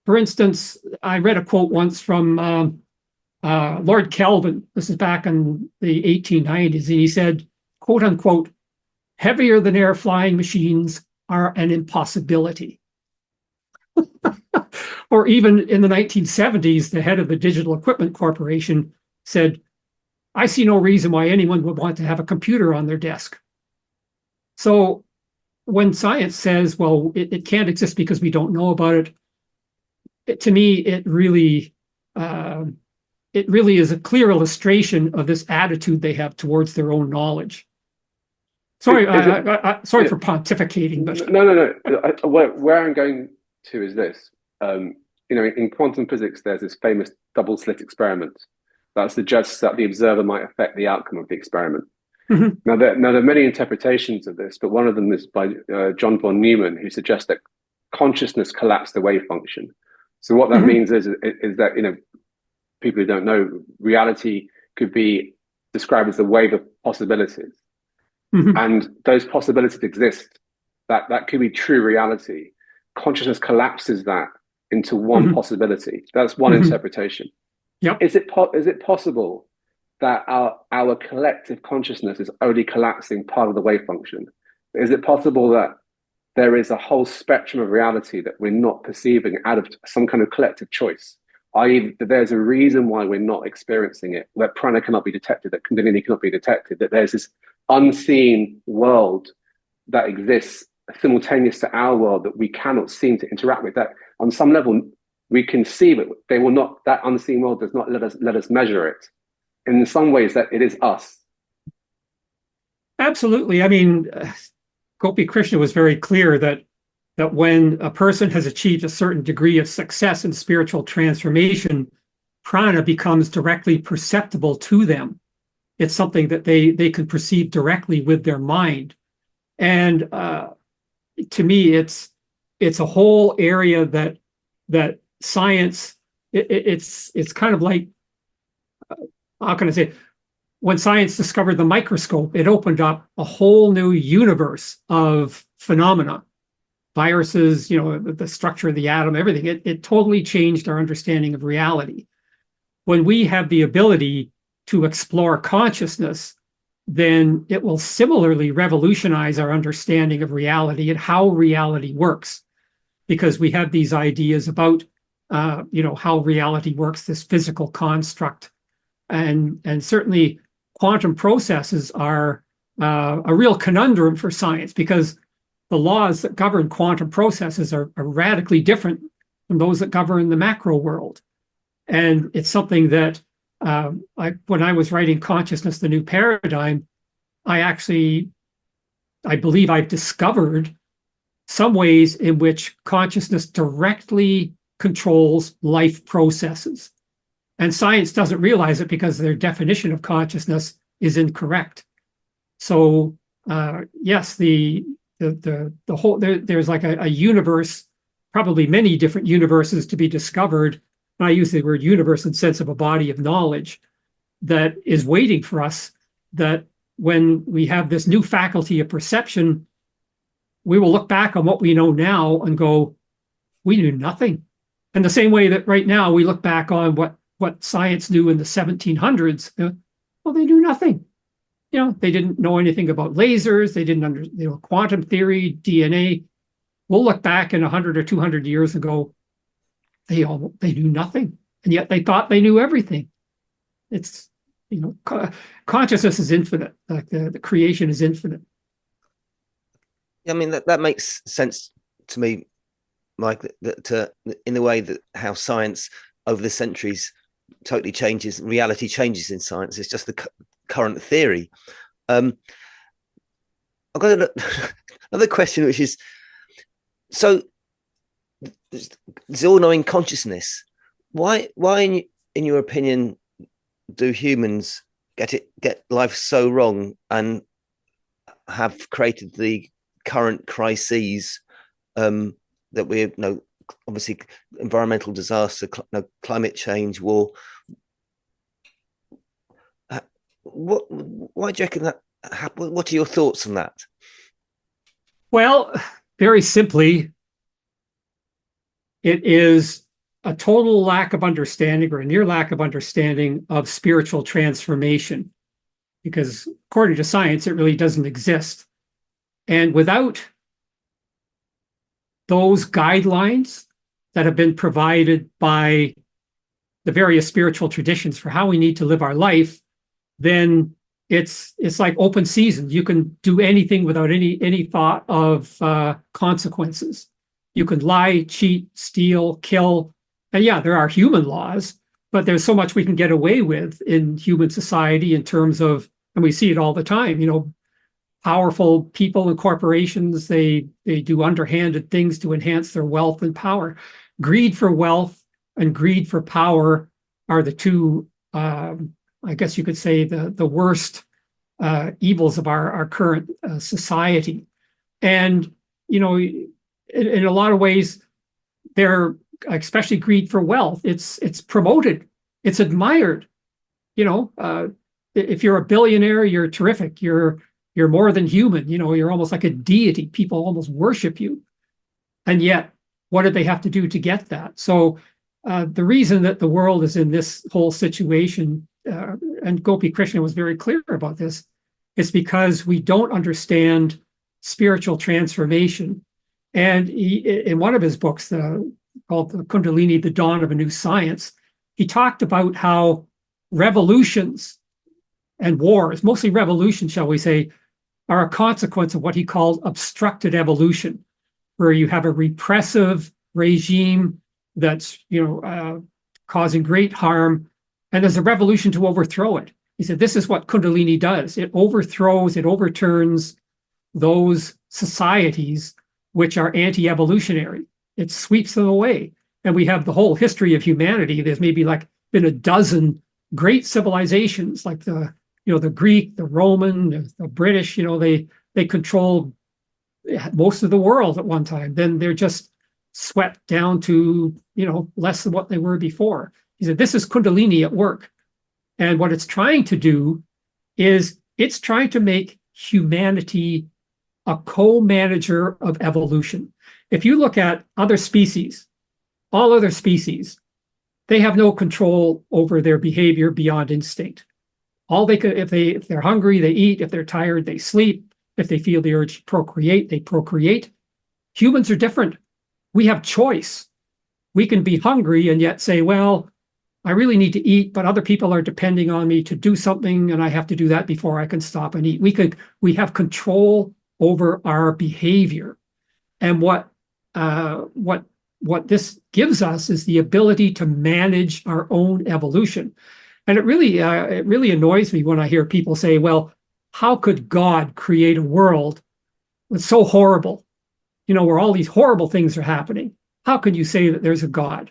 For instance, I read a quote once from Lord Kelvin. This is back in the 1890s. And he said, quote unquote, heavier than air flying machines are an impossibility. Or even in the 1970s, the head of the Digital Equipment Corporation said, I see no reason why anyone would want to have a computer on their desk. So when science says, well, it can't exist because we don't know about it, to me, it really is a clear illustration of this attitude they have towards their own knowledge. Sorry, sorry for pontificating, but no. Where I'm going to is this. You know, in quantum physics, there's this famous double slit experiment that suggests that the observer might affect the outcome of the experiment. Mm-hmm. Now, there are many interpretations of this, but one of them is by John von Neumann, who suggests that consciousness collapsed the wave function. So what that Mm-hmm. means is that, you know, people who don't know, reality could be described as a wave of possibilities. Mm-hmm. And those possibilities exist. That could be true reality. Consciousness collapses that into one Mm-hmm. possibility. That's one Mm-hmm. interpretation. Yep. Is it possible that our collective consciousness is only collapsing part of the wave function? Is it possible that there is a whole spectrum of reality that we're not perceiving out of some kind of collective choice? I.e., that there's a reason why we're not experiencing it, that Prana cannot be detected, that Kundalini cannot be detected, that there's this unseen world that exists simultaneous to our world that we cannot seem to interact with, that on some level we can see, but they will not, that unseen world does not let us measure it. In some ways that it is us. Absolutely. I mean, Gopi Krishna was very clear that when a person has achieved a certain degree of success in spiritual transformation, prana becomes directly perceptible to them. It's something that they can perceive directly with their mind. And to me, it's a whole area that science, it's kind of like, how can I say, when science discovered the microscope, it opened up a whole new universe of phenomena, viruses, you know, the structure of the atom, everything. It totally changed our understanding of reality. When we have the ability to explore consciousness, then it will similarly revolutionize our understanding of reality and how reality works, because we have these ideas about, you know, how reality works, this physical construct. And certainly quantum processes are a real conundrum for science, because the laws that govern quantum processes are radically different from those that govern the macro world. And it's something that when I was writing Consciousness, the New Paradigm, I believe I've discovered some ways in which consciousness directly controls life processes. And science doesn't realize it because their definition of consciousness is incorrect. So yes, the whole there's like a universe, probably many different universes to be discovered. And I use the word universe in the sense of a body of knowledge that is waiting for us, that when we have this new faculty of perception, we will look back on what we know now and go, we knew nothing. And the same way that right now we look back on what science knew in the 1700s, well, they knew nothing. You know, they didn't know anything about lasers. They didn't quantum theory, DNA. we'll look back in 100 or 200 years ago, they knew nothing, and yet they thought they knew everything. It's, consciousness is infinite. Like the creation is infinite. I mean, that makes sense to me, Mike, that in the way that how science over the centuries totally changes, reality changes in science. It's just the current theory. I've got another question, which is, so this all-knowing consciousness, why in your opinion do humans get life so wrong and have created the current crises that we're, obviously environmental disaster, climate change, war? Why do you reckon that happened? What are your thoughts on that? Well, very simply, it is a total lack of understanding, or a near lack of understanding, of spiritual transformation, because according to science, it really doesn't exist. And without those guidelines that have been provided by the various spiritual traditions for how we need to live our life, then it's like open season. You can do anything without any thought of consequences. You can lie, cheat, steal, kill. And yeah, there are human laws, but there's so much we can get away with in human society in terms of, and we see it all the time, powerful people and corporations, they do underhanded things to enhance their wealth and power. Greed for wealth and greed for power are the two, I guess you could say, the worst evils of our current society. And, in a lot of ways, they're, especially greed for wealth, it's promoted, it's admired. If you're a billionaire, you're terrific. You're more than human. You're almost like a deity. People almost worship you. And yet, what did they have to do to get that? So the reason that the world is in this whole situation, and Gopi Krishna was very clear about this, is because we don't understand spiritual transformation. And in one of his books, called the Kundalini, The Dawn of a New Science, he talked about how revolutions and wars, mostly revolutions, shall we say, are a consequence of what he called obstructed evolution, where you have a repressive regime that's causing great harm, and there's a revolution to overthrow it. He said this is what Kundalini does. It overthrows, it overturns those societies which are anti-evolutionary. It sweeps them away. And we have the whole history of humanity. There's maybe been a dozen great civilizations, like the Greek, the Roman, the British. They controlled most of the world at one time. Then they're just swept down to less than what they were before. He said this is Kundalini at work, and what it's trying to do is it's trying to make humanity a co-manager of evolution. If you look at other species, all other species, they have no control over their behavior beyond instinct. All they could, if they're hungry, they eat. If they're tired, they sleep. If they feel the urge to procreate, they procreate. Humans are different. We have choice. We can be hungry and yet say, well, I really need to eat, but other people are depending on me to do something, and I have to do that before I can stop and eat. We have control over our behavior. And what this gives us is the ability to manage our own evolution. And it really annoys me when I hear people say, well, how could God create a world that's so horrible, where all these horrible things are happening? How can you say that there's a God?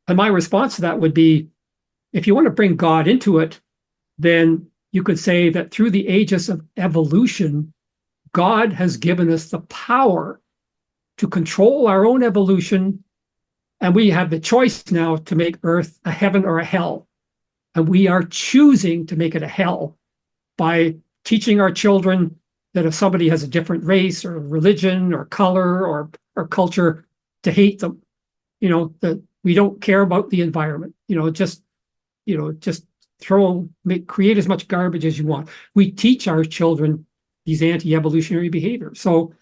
And my response to that would be, if you want to bring God into it, then you could say that through the ages of evolution, God has given us the power to control our own evolution, and we have the choice now to make Earth a heaven or a hell. And we are choosing to make it a hell by teaching our children that if somebody has a different race or religion or color or culture, to hate them. That we don't care about the environment. Just create as much garbage as you want. We teach our children these anti-evolutionary behaviors. So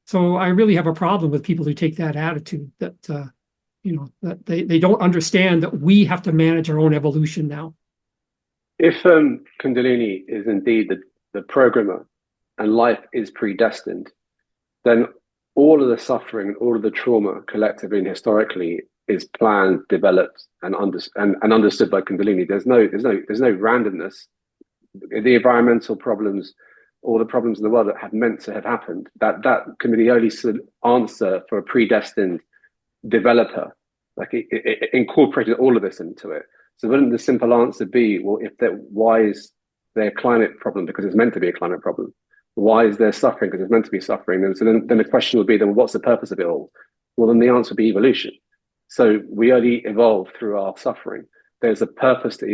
So I really have a problem with people who take that attitude that, that they don't understand that we have to manage our own evolution now. If Kundalini is indeed the programmer and life is predestined, then all of the suffering and all of the trauma collectively and historically is planned, developed, and understood by Kundalini. There's no randomness. The environmental problems, all the problems in the world that have meant to have happened, that can be the only answer for a predestined developer. Like it incorporated all of this into it. So wouldn't the simple answer be, well, why is there a climate problem? Because it's meant to be a climate problem. Why is there suffering? Because it's meant to be suffering. And so then the question would be, then what's the purpose of it all? Well, then the answer would be evolution. So we only evolve through our suffering. There's a purpose to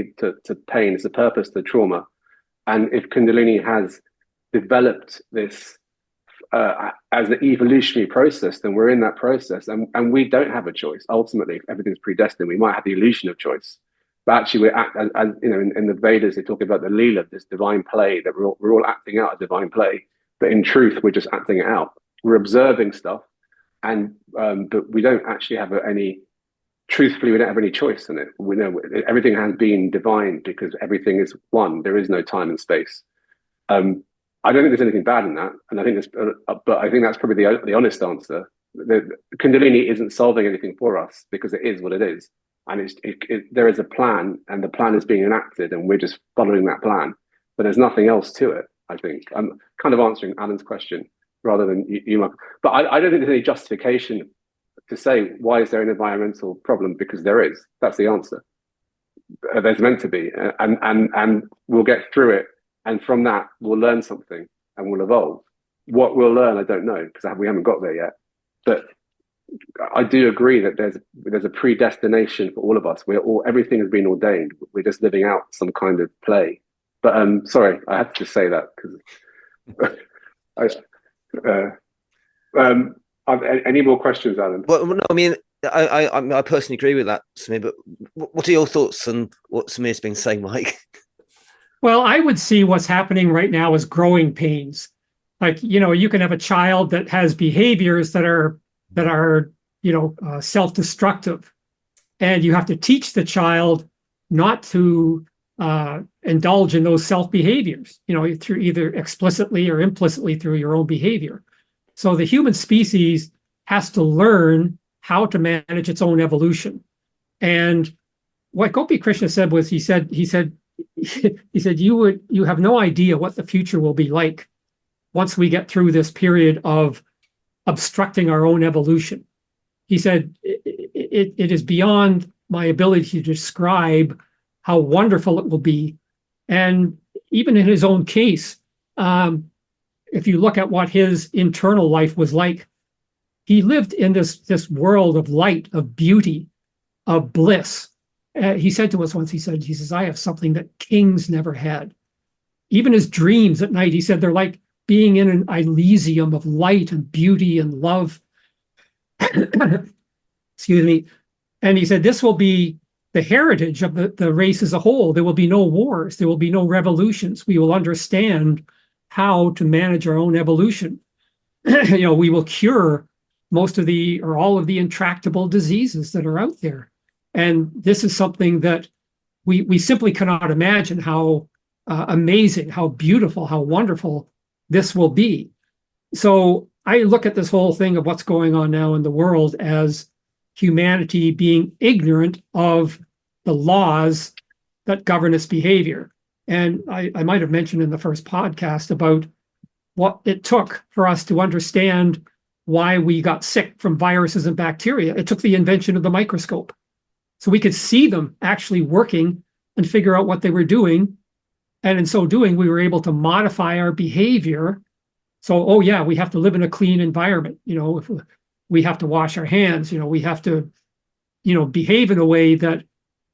pain. There's a purpose to trauma. And if Kundalini has developed this as an evolutionary process, then we're in that process, and we don't have a choice. Ultimately, if everything's predestined, we might have the illusion of choice. But actually, in the Vedas, they talk about the Leela, this divine play, that we're all acting out a divine play. But in truth, we're just acting it out. We're observing stuff, and but we don't actually have any. Truthfully, we don't have any choice in it. We know everything has been divine because everything is one. There is no time and space. I don't think there's anything bad in that, and I think but I think that's probably the honest answer. The Kundalini isn't solving anything for us because it is what it is, and there is a plan, and the plan is being enacted, and we're just following that plan. But there's nothing else to it. I think I'm kind of answering Alan's question rather than you. But I don't think there's any justification to say why is there an environmental problem, because there is. That's the answer. There's meant to be, and we'll get through it. And from that, we'll learn something and we'll evolve. What we'll learn, I don't know, because we haven't got there yet. But I do agree that there's a predestination for all of us. Everything has been ordained. We're just living out some kind of play. But sorry, I had to just say that because any more questions, Alan? Well, no, I mean, I personally agree with that, Samir. But what are your thoughts on what Samir's been saying, Mike? Well, I would see what's happening right now as growing pains. Like, you can have a child that has behaviors that are self-destructive, and you have to teach the child not to indulge in those self-behaviors, through either explicitly or implicitly through your own behavior. So the human species has to learn how to manage its own evolution. And what Gopi Krishna said was, he said, you have no idea what the future will be like once we get through this period of obstructing our own evolution. He said, it is beyond my ability to describe how wonderful it will be. And even in his own case, if you look at what his internal life was like, he lived in this world of light, of beauty, of bliss. He said to us once, he says, I have something that kings never had. Even his dreams at night, he said, they're like being in an Elysium of light and beauty and love. Excuse me. And he said, this will be the heritage of the race as a whole. There will be no wars. There will be no revolutions. We will understand how to manage our own evolution. We will cure most of or all of the intractable diseases that are out there. And this is something that we simply cannot imagine how amazing, how beautiful, how wonderful this will be. So I look at this whole thing of what's going on now in the world as humanity being ignorant of the laws that govern its behavior. And I might have mentioned in the first podcast about what it took for us to understand why we got sick from viruses and bacteria. It took the invention of the microscope. So we could see them actually working and figure out what they were doing. And in so doing, we were able to modify our behavior. So, we have to live in a clean environment. If we have to wash our hands, we have to, behave in a way that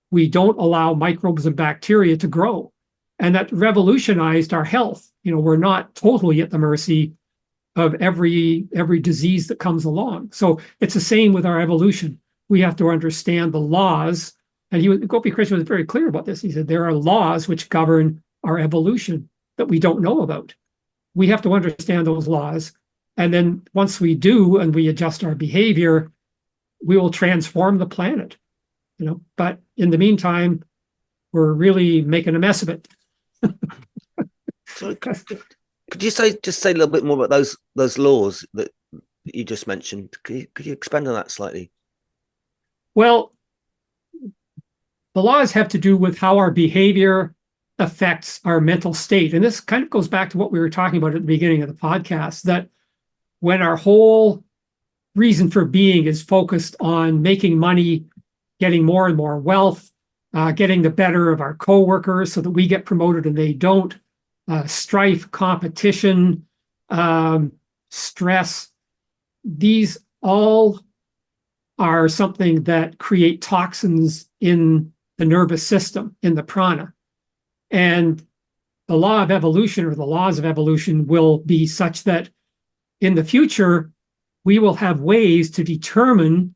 we don't allow microbes and bacteria to grow. And that revolutionized our health. We're not totally at the mercy of every disease that comes along. So it's the same with our evolution. We have to understand the laws. And Gopi Krishna was very clear about this. He said, there are laws which govern our evolution that we don't know about. We have to understand those laws And then once we do and we adjust our behavior, we will transform the planet, But in the meantime, we're really making a mess of it. So could you just say a little bit more about those laws that you just mentioned? Could you expand on that slightly? Well, the laws have to do with how our behavior affects our mental state. And this kind of goes back to what we were talking about at the beginning of the podcast, that when our whole reason for being is focused on making money, getting more and more wealth, getting the better of our coworkers so that we get promoted and they don't, strife, competition, stress, these all are something that create toxins in the nervous system, in the prana. And the law of evolution, or the laws of evolution, will be such that in the future, we will have ways to determine,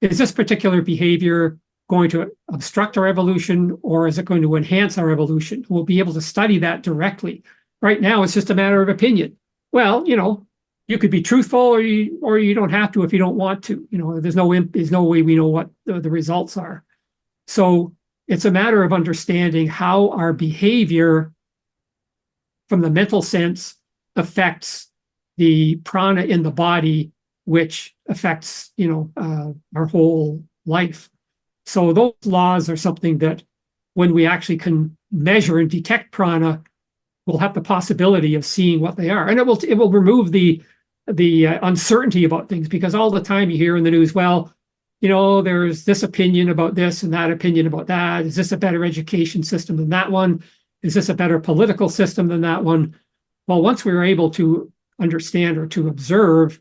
is this particular behavior going to obstruct our evolution, or is it going to enhance our evolution? We'll be able to study that directly. Right now, it's just a matter of opinion. Well, you could be truthful, or you don't have to if you don't want to. There's no way we know what the results are. So it's a matter of understanding how our behavior from the mental sense affects the prana in the body, which affects, our whole life. So those laws are something that when we actually can measure and detect prana, we'll have the possibility of seeing what they are. And it will remove the uncertainty about things, because all the time you hear in the news, well, there's this opinion about this and that opinion about that. Is this a better education system than that one? Is this a better political system than that one? Well, once we were able to understand or to observe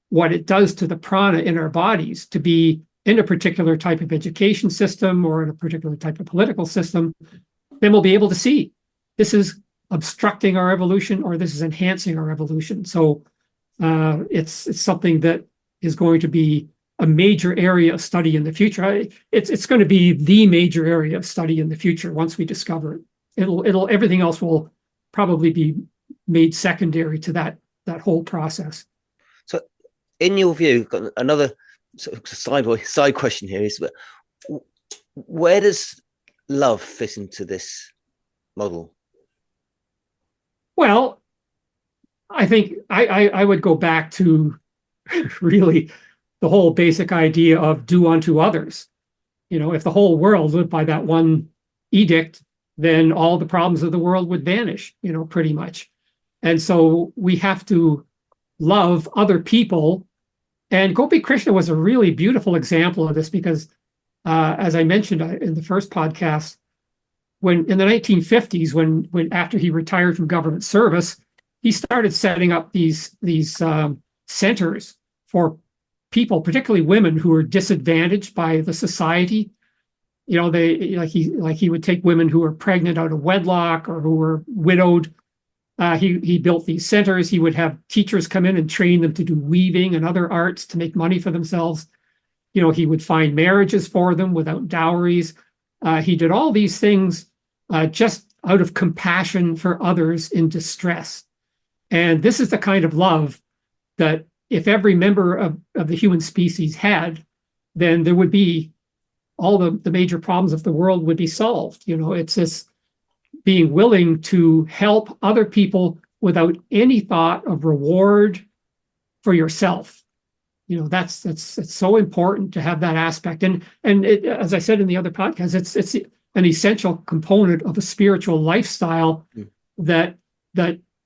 what it does to the prana in our bodies to be in a particular type of education system or in a particular type of political system, then we'll be able to see this is obstructing our evolution or this is enhancing our evolution. So it's something that is going to be a major area of study in the future. It's going to be the major area of study in the future once we discover it. Everything else will probably be made secondary to that whole process. So, in your view, got another sort of side question here is, where does love fit into this model? Well, I think I would go back to really the whole basic idea of do unto others. If the whole world lived by that one edict, then all the problems of the world would vanish, pretty much. And so we have to love other people. And Gopi Krishna was a really beautiful example of this because, as I mentioned in the first podcast, when in the 1950s, when after he retired from government service, he started setting up these centers for people, particularly women who were disadvantaged by the society. He would take women who were pregnant out of wedlock or who were widowed. He built these centers. He would have teachers come in and train them to do weaving and other arts to make money for themselves. He would find marriages for them without dowries. He did all these things just out of compassion for others in distress. And this is the kind of love that if every member of the human species had, then there would be all the major problems of the world would be solved. It's this being willing to help other people without any thought of reward for yourself. It's so important to have that aspect. And as I said in the other podcast, it's an essential component of a spiritual lifestyle that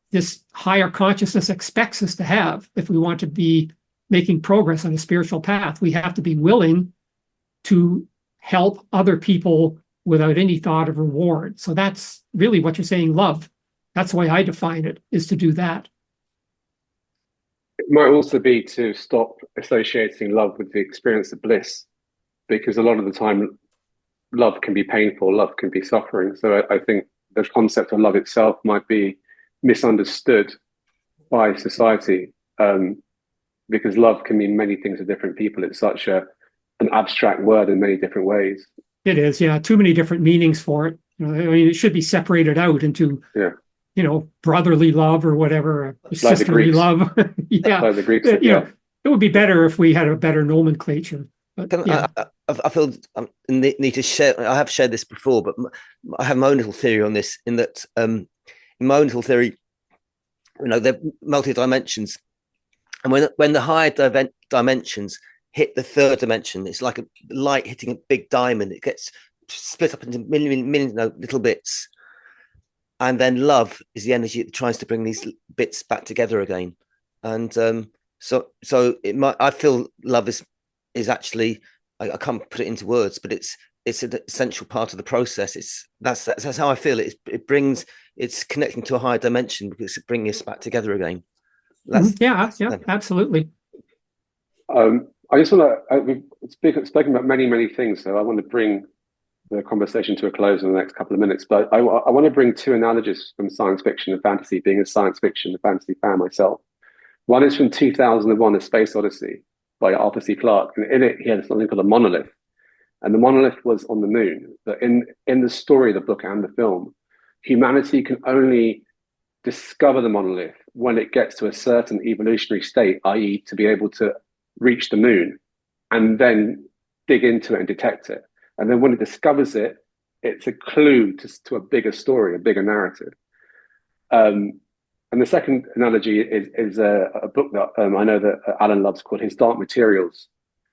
this higher consciousness expects us to have. If we want to be making progress on a spiritual path, we have to be willing to help other people without any thought of reward. So that's really what you're saying, love. That's the way I define it, is to do that. It might also be to stop associating love with the experience of bliss, because a lot of the time love can be painful, love can be suffering. So I think the concept of love itself might be misunderstood by society, because love can mean many things to different people. It's such an abstract word in many different ways. It is, yeah. Too many different meanings for it. It should be separated out into brotherly love or whatever, Like the sisterly Greeks. love. Yeah. Like the Greeks did, yeah. It would be better if we had a better nomenclature. But yeah. I feel I need to share. I have shared this before, but I have my own little theory on this. In that, in my own little theory, they're multi dimensions, and when the higher dimensions hit the third dimension, it's like a light hitting a big diamond. It gets split up into million little bits, and then love is the energy that tries to bring these bits back together again. And I feel love is actually, I can't put it into words, but it's an essential part of the process. That's how I feel it. It's connecting to a higher dimension because it brings us back together again. Yeah, absolutely. I just want to, we've spoken about many things, so I want to bring the conversation to a close in the next couple of minutes, but I want to bring two analogies from science fiction and fantasy, being a science fiction and fantasy fan myself. One is from 2001, A Space Odyssey by Arthur C. Clarke, and in it he had something called a monolith, and the monolith was on the moon. But in the story of the book and the film, humanity can only discover the monolith when it gets to a certain evolutionary state, i.e. to be able to reach the moon and then dig into it and detect it. And then when it discovers it, it's a clue to a bigger story, a bigger narrative. And the second analogy is a book that I know that Alan loves, called His Dark Materials,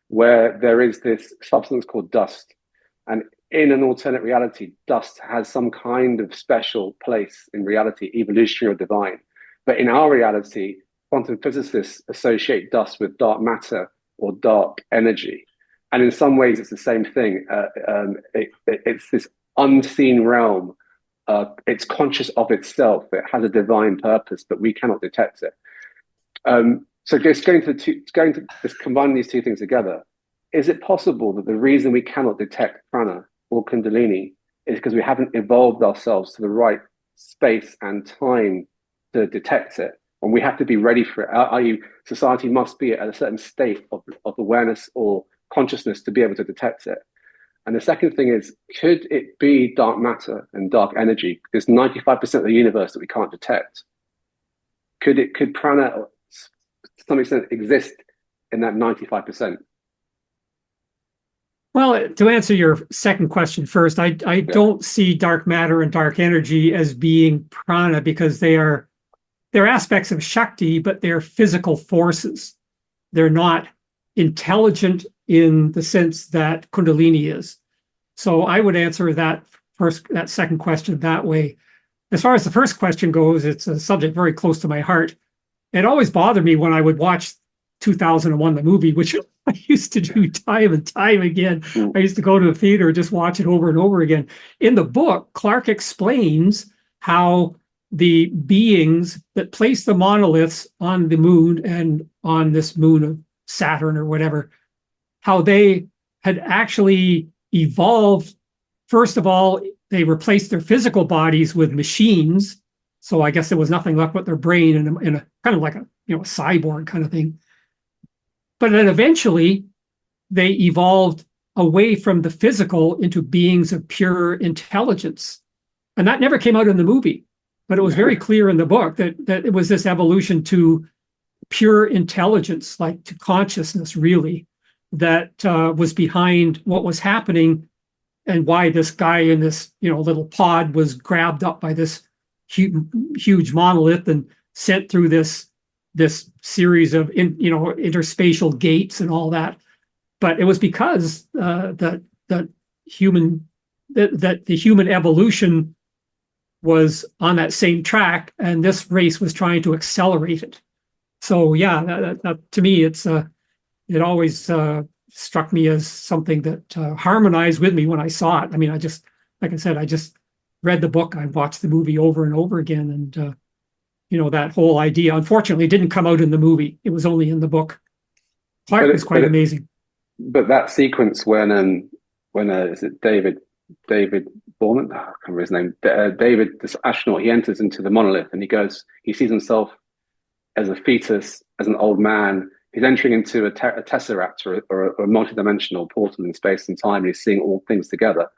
where there is this substance called dust. And in an alternate reality, dust has some kind of special place in reality, evolutionary or divine. But in our reality, quantum physicists associate dust with dark matter or dark energy. And in some ways, it's the same thing. It's this unseen realm. It's conscious of itself. It has a divine purpose, but we cannot detect it. So just just combine these two things together. Is it possible that the reason we cannot detect prana or kundalini is because we haven't evolved ourselves to the right space and time to detect it? And we have to be ready for it. I.e., society must be at a certain state of awareness or consciousness to be able to detect it. And the second thing is, could it be dark matter and dark energy? There's 95% of the universe that we can't detect. Could prana, to some extent, exist in that 95%? Well, to answer your second question first, I don't see dark matter and dark energy as being prana, because they're aspects of Shakti, but they're physical forces. They're not intelligent in the sense that Kundalini is. So I would answer that second question that way. As far as the first question goes, it's a subject very close to my heart. It always bothered me when I would watch 2001, the movie, which I used to do time and time again. I used to go to the theater, just watch it over and over again. In the book, Clarke explains how the beings that placed the monoliths on the moon and on this moon of Saturn or whatever, how they had actually evolved. First of all, they replaced their physical bodies with machines. So I guess there was nothing left but their brain in a kind of like a cyborg kind of thing. But then eventually they evolved away from the physical into beings of pure intelligence. And that never came out in the movie, but it was very clear in the book that it was this evolution to pure intelligence, like to consciousness, really, that was behind what was happening, and why this guy in this little pod was grabbed up by this huge monolith and sent through this series of interspatial gates and all that. But it was because the human evolution was on that same track, and this race was trying to accelerate it. So yeah, that to me, it always struck me as something that harmonized with me when I saw it. I mean, like I said, I just read the book, I watched the movie over and over again, and that whole idea, unfortunately, didn't come out in the movie. It was only in the book. Clarke was quite amazing. But that sequence when is it David Bourne? I can't remember his name. David, this astronaut, he enters into the monolith and he sees himself as a fetus, as an old man. He's entering into a tesseract or a multidimensional portal in space and time, and he's seeing all things together.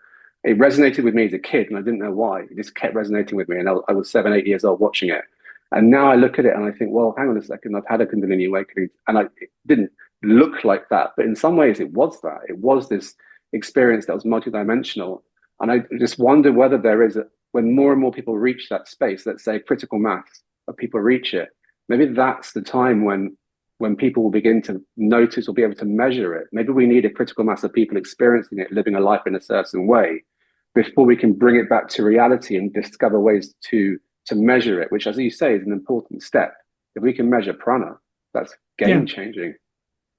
it resonated with me as a kid, and I didn't know why. It just kept resonating with me, and I was 7, 8 years old watching it. And now I look at it and I think, well, hang on a second, I've had a Kundalini awakening, and it didn't look like that, but in some ways it was that. It was this experience that was multidimensional. And I just wonder whether there is, when more and more people reach that space, let's say critical mass of people reach it, maybe that's the time when people will begin to notice or be able to measure it. Maybe we need a critical mass of people experiencing it, living a life in a certain way, before we can bring it back to reality and discover ways to measure it, which, as you say, is an important step. If we can measure prana, that's game changing.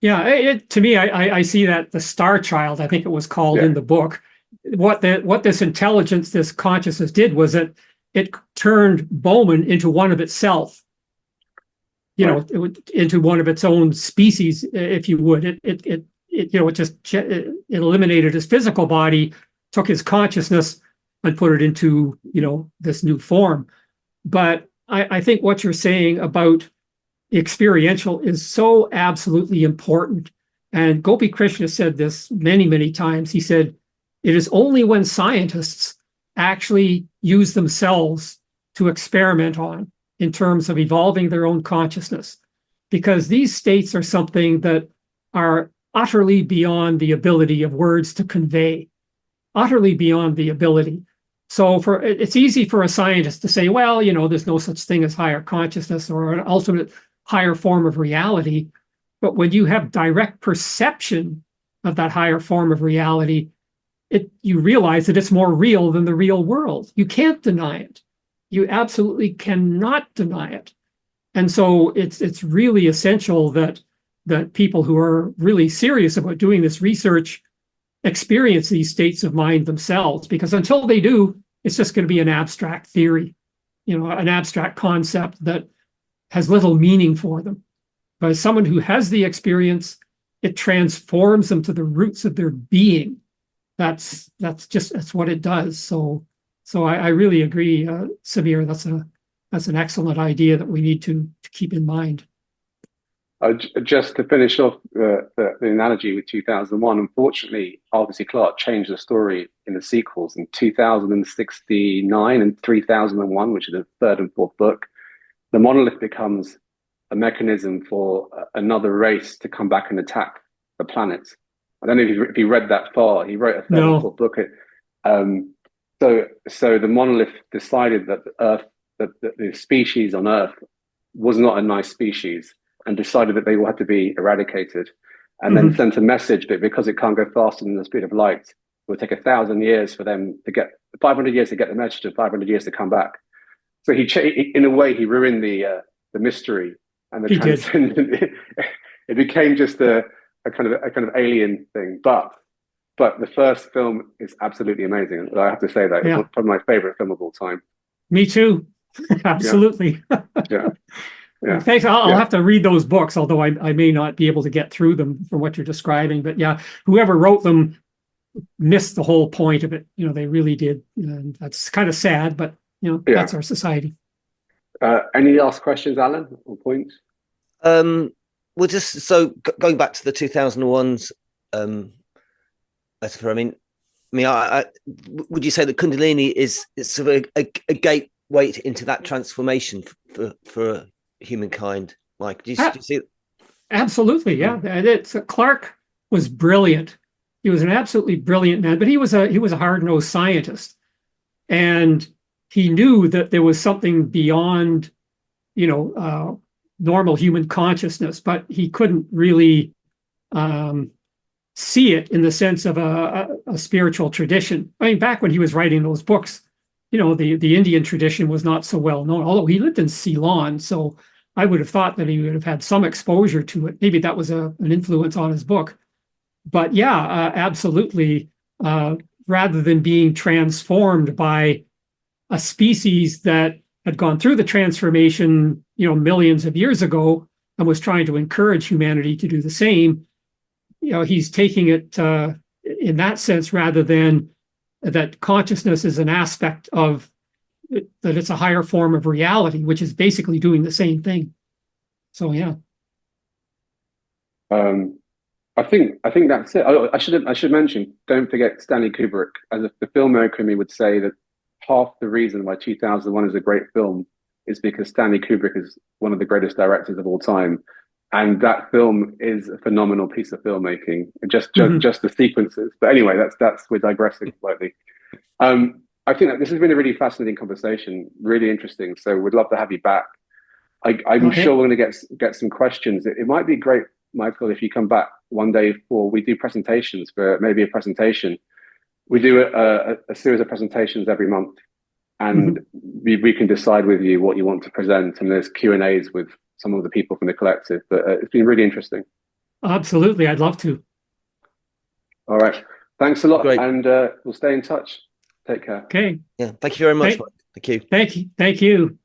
Yeah, to me, I see that the Star Child, I think it was called in the book, what this intelligence, this consciousness did was that it turned Bowman into one of itself, into one of its own species, if you would. It eliminated his physical body, took his consciousness, and put it into this new form. But I think what you're saying about experiential is so absolutely important. And Gopi Krishna said this many, many times. He said, it is only when scientists actually use themselves to experiment on in terms of evolving their own consciousness, because these states are something that are utterly beyond the ability of words to convey, utterly beyond the ability. So it's easy for a scientist to say, well, there's no such thing as higher consciousness or an ultimate higher form of reality. But when you have direct perception of that higher form of reality, you realize that it's more real than the real world. You can't deny it. You absolutely cannot deny it. And so it's really essential that people who are really serious about doing this research experience these states of mind themselves, because until they do, it's just going to be an abstract theory, an abstract concept that has little meaning for them. But as someone who has the experience, it transforms them to the roots of their being. That's what it does. So I really agree, Samir. That's an excellent idea that we need to keep in mind. Just to finish off the analogy with 2001, unfortunately, Arthur C. Clarke changed the story in the sequels in 2069 and 3001, which is the third and fourth book. The monolith becomes a mechanism for another race to come back and attack the planet. I don't know if you read that far. He wrote a third and fourth book. So the monolith decided that the Earth, that the species on Earth was not a nice species, and decided that they all had to be eradicated, and then sent a message that because it can't go faster than the speed of light, it will take 1,000 years for them to get 500 years to get the message and 500 years to come back. So in a way, he ruined the mystery and the transcendent. It became just a kind of alien thing. But the first film is absolutely amazing. I have to say that it's probably my favorite film of all time. Me too. Absolutely. Yeah. Yeah. Thanks. I'll have to read those books, although I may not be able to get through them from what you're describing. But yeah, whoever wrote them missed the whole point of it. They really did. And that's kind of sad, but that's our society. Any last questions, Alan, or points? Well, just going back to the 2001s, would you say that Kundalini is sort of a gateway into that transformation for humankind? Mike, do you see it? Absolutely, yeah. Clarke was brilliant. He was an absolutely brilliant man, but he was a hard-nosed scientist, and he knew that there was something beyond, normal human consciousness, but he couldn't really see it in the sense of a spiritual tradition. I mean, back when he was writing those books, the Indian tradition was not so well known, although he lived in Ceylon, so I would have thought that he would have had some exposure to it. Maybe that was an influence on his book. But yeah, absolutely. Rather than being transformed by a species that had gone through the transformation, millions of years ago, and was trying to encourage humanity to do the same, he's taking it in that sense, rather than that consciousness is an aspect of that it's a higher form of reality, which is basically doing the same thing. So yeah. I think that's it. I should mention. Don't forget Stanley Kubrick. As the filmmaker in me would say that half the reason why 2001 is a great film is because Stanley Kubrick is one of the greatest directors of all time, and that film is a phenomenal piece of filmmaking. Just the sequences. But anyway, that's we're digressing slightly. I think that this has been a really fascinating conversation, really interesting. So we'd love to have you back. I'm sure we're going to get some questions. It might be great, Michael, if you come back one day we do presentations for maybe a presentation. We do a series of presentations every month, and we can decide with you what you want to present. And there's Q&As with some of the people from the collective. But it's been really interesting. Absolutely, I'd love to. All right, thanks a lot, Great. and we'll stay in touch. Take care. Okay. Yeah, thank you very much. Thank you. Thank you.